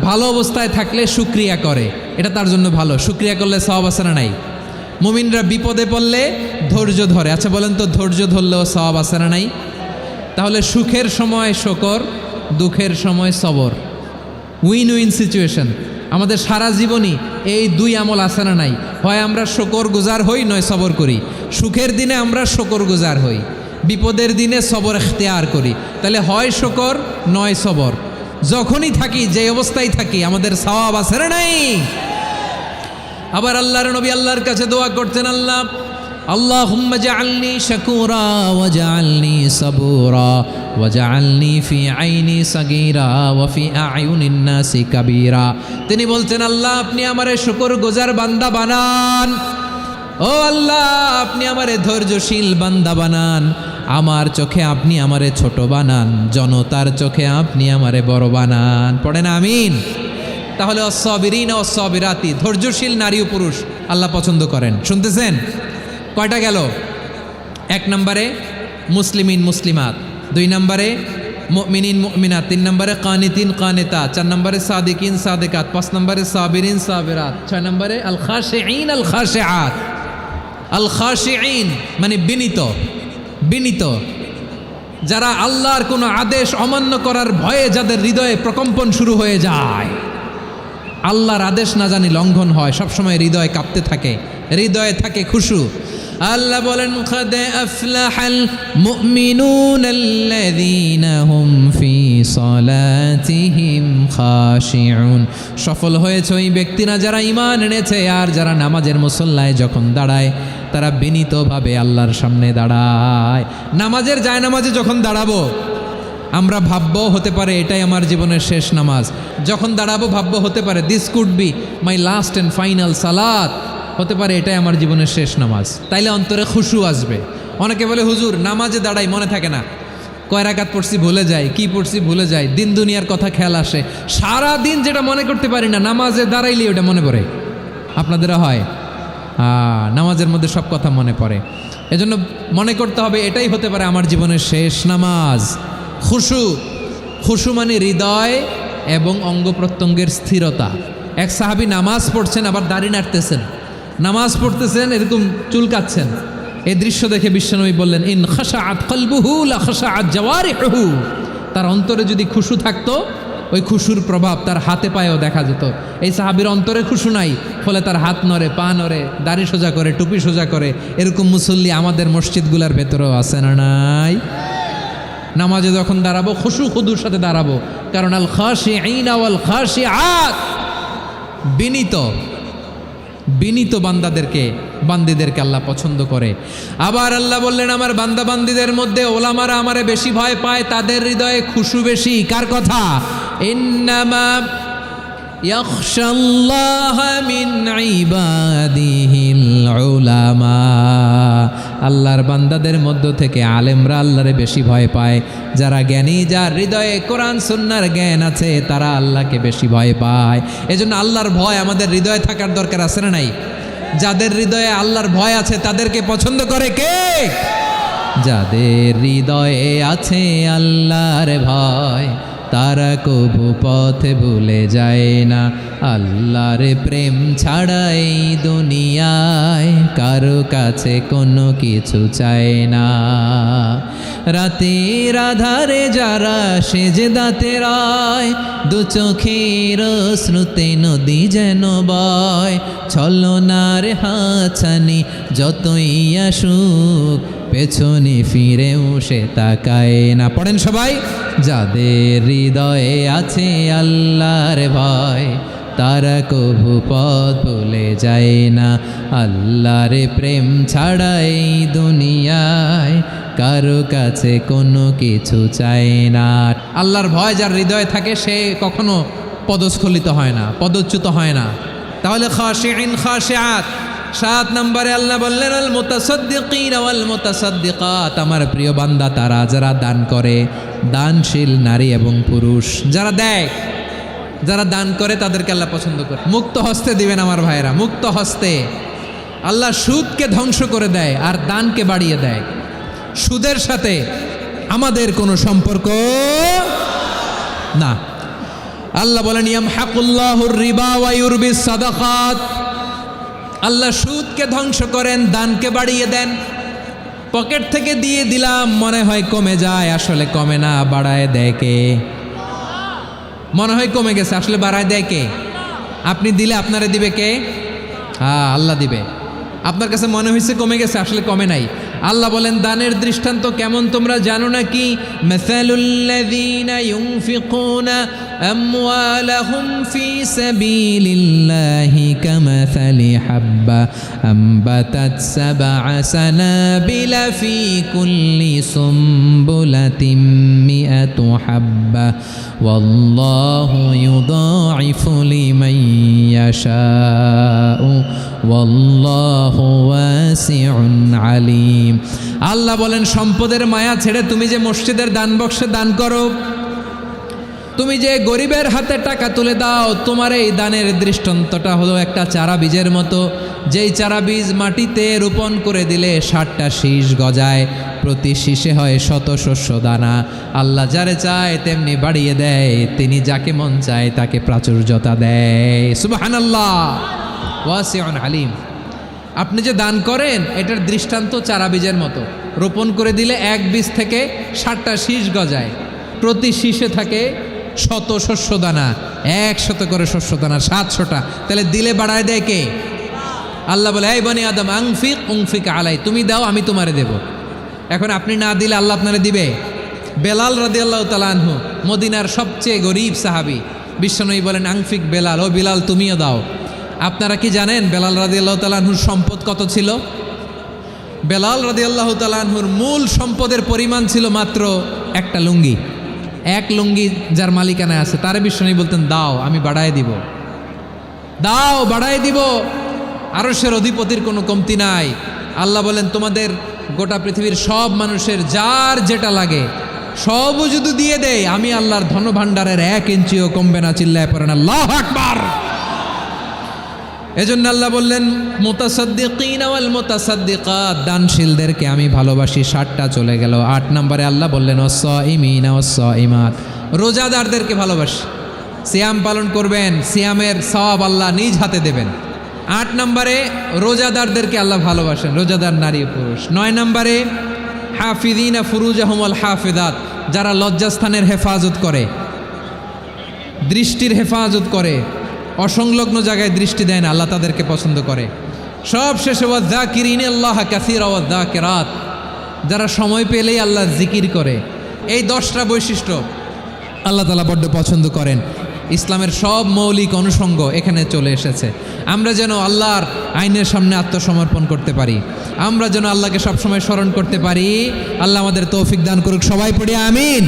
ভালো অবস্থায় থাকলে শুকরিয়া করে, এটা তার জন্য ভালো। শুকরিয়া করলে সওয়াব আছে না নাই? মুমিনরা বিপদে পড়লে ধৈর্য ধরে। আচ্ছা বলেন তো, ধৈর্য ধরলেও সওয়াব আছে না নাই? তাহলে সুখের সময় শকর, দুঃখের সময় সবর, উইন উইন সিচুয়েশন। আমাদের সারা জীবনই এই দুই আমল আছে না নাই? হয় আমরা শকর গুজার হই, নয় সবর করি। সুখের দিনে আমরা শকর গুজার হই, বিপদের দিনে সবর ইখতিয়ার করি। তাহলে হয় শকর নয় সবর। যখনই থাকি, যে অবস্থায় থাকি, আমাদের সওয়াব আছে না নাই? আবার আল্লাহর নবী আল্লাহর কাছে দোয়া করতেন, আল্লাহুম্মা জাআলনি শাকুরা ওয়াজআলনি সাবুরা ওয়াজআলনি ফি আইনি সাগীরা ওয়া ফি আ'য়ুনিন নাসি কাবীরা। তিনি বলতেন, আল্লাহ আপনি আমারে শুকরগুজার বান্দা বানান, ও আল্লাহ আপনি আমারে ধৈর্যশীল বান্দা বানান, আমার চোখে আপনি আমারে ছোট বানান, জনতার চোখে আপনি আমারে বড় বানান। পড়েন আমিন। তাহলে অস-সাবিরিনা ওয়াস-সাবিরাতি, ধৈর্যশীল নারী ও পুরুষ আল্লাহ পছন্দ করেন। শুনতেছেন? কয়টা গেল? 1 নম্বরে মুসলিমিন মুসলিমাত, 2 নম্বরে মুমিনিন মুমিনাত, 3 নম্বরে কানিতিন কানিতাত, 4 নম্বরে সাদিকিন সাদিকাত, 5 নম্বরে সাবিরিন সাবিরাত, 6 নম্বরে আল খাশিঈন আল খাশিআত। আল খাশিঈন মানে বিনীত, যারা আল্লাহর কোনো আদেশ অমান্য করার ভয়ে যাদের হৃদয়ে প্রকম্পন শুরু হয়ে যায়, আল্লাহর আদেশ না জানি লঙ্ঘন হয়, সবসময় হৃদয় কাঁপতে থাকে, হৃদয়ে থাকে খুশু। আল্লাহ বলেন قد أفلح المؤمنون الذين هم في صلاتهم خاشعون। সফল হয়েছে ওই ব্যক্তিরা যারা ঈমান এনেছে আর যারা নামাজের মুসল্লায় যখন দাঁড়ায় তারা বিনীতভাবে আল্লাহর সামনে দাঁড়ায়। নামাজের জায়নামাজে যখন দাঁড়াবো আমরা ভাববো হতে পারে এটাই আমার জীবনের শেষ নামাজ, যখন দাঁড়াবো ভাববো হতে পারে this could be my last and final সালাত, হতে পারে এটাই আমার জীবনের শেষ নামাজ। তাইলে অন্তরে খুশু আসবে। অনেকে বলে হুজুর নামাজে দাঁড়াই মনে থাকে না, কয় রাকাত পড়ছি ভুলে যাই, কি পড়ছি ভুলে যাই, দিন দুনিয়ার কথা খেয়াল আসে, সারা দিন যেটা মনে করতে পারি না নামাজে দাঁড়াইলে ওটা মনে পড়ে। আপনাদেরও হয়? নামাজের মধ্যে সব কথা মনে পড়ে। এজন্য মনে করতে হবে এটাই হতে পারে আমার জীবনের শেষ নামাজ। খুশু, খুশু মানে হৃদয় এবং অঙ্গ প্রত্যঙ্গের স্থিরতা। এক সাহাবী নামাজ পড়ছেন আবার দাড়ি নাড়তেছেন, নামাজ পড়তেছেন এরকম চুলকাচ্ছেন। এই দৃশ্য দেখে বিশ্বনবী বললেন ইন খাশাআত কলবুহু লা খাশাআত জাওয়ারিহুহু, তার অন্তরে যদি খুশু থাকতো ওই খুশুর প্রভাব তার হাতে পায়েও দেখা যেত। এই সাহাবীর অন্তরে খুশু নাই, ফলে তার হাত নড়ে, পা নড়ে, দাড়ি সোজা করে, টুপি সোজা করে। এরকম মুসল্লি আমাদের মসজিদগুলোর ভেতরেও আছে না নাই? নামাজে যখন দাঁড়াবো খুশু খুদুর সাথে দাঁড়াবো, কারণ আল খাশিঈনা ওয়াল খাশিআত, বিনীত বিনীত বান্দিদেরকে আল্লাহ পছন্দ করে। আবার আল্লাহ বললেন আমার বান্দা বান্দিদের মধ্যে ওলামারা আমারে বেশি ভয় পায়, তাদের হৃদয়ে খুশু বেশি। কার কথা? ইন্নামা ইয়াখশাল্লাহা মিন ইবাদিহিল উলামা, আল্লাহর বান্দাদের মধ্য থেকে আলেমরা আল্লাহরে বেশি ভয় পায়। যারা জ্ঞানী, যার হৃদয়ে কোরআন সুন্নাহর জ্ঞান আছে, তারা আল্লাহকে বেশি ভয় পায়। এজন্য আল্লাহর ভয় আমাদের হৃদয়ে থাকার দরকার আছে না নাই? যাদের হৃদয়ে আল্লাহর ভয় আছে তাদেরকে পছন্দ করে কে? যাদের হৃদয়ে আছে আল্লাহর ভয়, তারা কবু পথে ভুলে যায় না। আল্লাহর প্রেম ছাড়া এই দুনিয়ায় কারো কাছে কোনো কিছু চায় না। রাতের আধারে যারা সেজদাতে রয়, দু চোখের শ্রুতে নদী যেন বয়। ছলনার হাছানি যতই আসুক, পেছনে ফিরেও সে তাকায় না। পড়েন সবাই, যাদের হৃদয়ে আছে আল্লাহর ভয়, তারা কবু পথ ভুলে যায় না। আল্লাহর প্রেম ছাড়া এই দুনিয়ায় কারো কাছে কোনো কিছু চায় না। আল্লাহর ভয় যার হৃদয়ে থাকে সে কখনো পদস্খলিত হয় না, পদচ্যুত হয় না। তাহলে খাশিঈন খাশিআত। 7 নম্বরে আল্লাহ বললেন আল মুতাসাদ্দিকিন ওয়াল মুতাসাদ্দিকাত, আমার প্রিয় বান্দা তারা যারা দান করে, দানশীল নারী এবং পুরুষ যারা দেয়, যারা দান করে তাদেরকে আল্লাহ পছন্দ করে। মুক্ত হস্তে দিবেন আমার ভাইরা, মুক্ত হস্তে। আল্লাহ সুদকে ধ্বংস করে দেয় আর দানকে বাড়িয়ে দেয়। সুদের সাথে আমাদের কোনো সম্পর্ক না। আল্লাহ বলেন ইয়ামহাকুল্লাহুর রিবা ওয়া ইউরবিস সাদাকাত, আল্লাহ সুদকে ধ্বংস করেন, দানকে বাড়িয়ে দেন। পকেট থেকে দিয়ে দিলাম মনে হয় কমে যায়, আসলে কমে না, বাড়ায় দেয় কে? মনে হয় কমে গেছে, আসলে বাড়ায় দেয় কে? আপনি দিলে আপনারে দিবে কে? আল্লাহ দিবে। আপনার কাছে মনে হয়েছে কমে গেছে, আসলে কমে নাই। আল্লাহ বলেন দানের দৃষ্টান্ত কেমন তোমরা জানো নাকি? মাসালুল্লাযীনা ইউনফিকুনা আমওয়ালাহুম ফি সাবিলিল্লাহি কামাসালি হাব্বা আমবাতাত সাবআ সানাবিলা ফি কুল্লি সুমবুলাতিন মিআতু হাব্বা ওয়াল্লাহু ইউদাঈফু লিমান ইয়াশাউ ওয়াল্লাহু ওয়াসিউন আলিম। আল্লাহ বলেন সম্পদের মায়া ছেড়ে তুমি যে মসজিদের দান বক্সে দান করো, তুমি যে গরিবের হাতে টাকা তুলে দাও, তোমার এই দানের দৃষ্টান্তটা হলো একটা চারা বীজের মতো। যেই চারা বীজ মাটিতে রোপণ করে দিলে 60টা শীষ গজায়, প্রতি শীষে হয় শত শস্য দানা। আল্লাহ যারে চায় তেমনি বাড়িয়ে দেয়, তিনি যাকে মন চায় তাকে প্রাচুর্যতা দেয়। সুবহানাল্লাহ, ওয়াসিউন আলিম। আপনি যে দান করেন এটার দৃষ্টান্ত চারা বীজের মতো, রোপণ করে দিলে এক বীজ থেকে 60টা শীষ গজায়, প্রতি শীষে থাকে শত শস্য দানা, 100 করে শস্য দানা, 700টা। তাহলে দিলে বাড়ায় দেয় কে? আল্লাহ বলে এই বনি আদম আনফিক উনফিক আলাই, তুমি দাও আমি তোমারে দেব। এখন আপনি না দিলে আল্লাহ আপনারে দিবে? বেলাল রাদিয়াল্লাহু তাআলা আনহু মদিনার সবচেয়ে গরিব সাহাবী, বিশ্বনবী বলেন আনফিক বেলাল, ও বেলাল তুমিও দাও। আপনারা কি জানেন বেলাল রাদিয়াল্লাহু তাআলা আনহুর সম্পদ কত ছিল? বেলাল রাদিয়াল্লাহু তাআলা আনহুর মূল সম্পদের পরিমাণ ছিল মাত্র একটা লুঙ্গি। এক লুঙ্গি যার মালিকানায় আছে তারে বিশ্বনবী বলতেন দাও আমি বাড়ায় দিব, দাও বাড়ায় দিব। আরশের অধিপতির কোনো কমতি নাই। আল্লাহ বলেন তোমাদের গোটা পৃথিবীর সব মানুষের যার যেটা লাগে সবও যদি দিয়ে দেয় আমি আল্লাহর ধনভাণ্ডারের 1 ইঞ্চিও কমবে না। চিল্লায় পড়েন আল্লাহু আকবার। এজন্য আল্লাহ বললেন মুতাসাদ্দিকিনা ওয়াল মুতাসাদ্দিকাত, দানশীলদেরকে আমি ভালোবাসি। 60টা চলে গেল। 8 নম্বরে আল্লাহ বললেন ওয়াস-সাইমিনা ওয়াস-সাইমাত, রোজাদারদেরকে ভালোবাসি। সিয়াম পালন করবেন, সিয়ামের সওয়াব আল্লাহ নিজ হাতে দেবেন। 8 নম্বরে রোজাদারদেরকে আল্লাহ ভালোবাসেন, রোজাদার নারী ও পুরুষ। 9 নম্বরে হাফিযিনা ফুরুজাহুম ওয়াল হাফিযাত, যারা লজ্জাস্থানের হেফাজত করে, দৃষ্টির হেফাজত করে, অসংলগ্ন জায়গায় দৃষ্টি দেয় না, আল্লাহ তাদেরকে পছন্দ করে। সব শেষে ওয়ায-যাকিরিনাল্লাহ কাসীরা ওয়ায-যাকিরাত, যারা সময় পেলেই আল্লাহর জিকির করে। এই 10টা বৈশিষ্ট্য আল্লাহ তাআলা বড্ড পছন্দ করেন। ইসলামের সব মৌলিক অনুষঙ্গ এখানে চলে এসেছে। আমরা যেন আল্লাহর আইনের সামনে আত্মসমর্পণ করতে পারি, আমরা যেন আল্লাহকে সবসময় স্মরণ করতে পারি। আল্লাহ আমাদের তৌফিক দান করুক। সবাই পড়ি আমিন।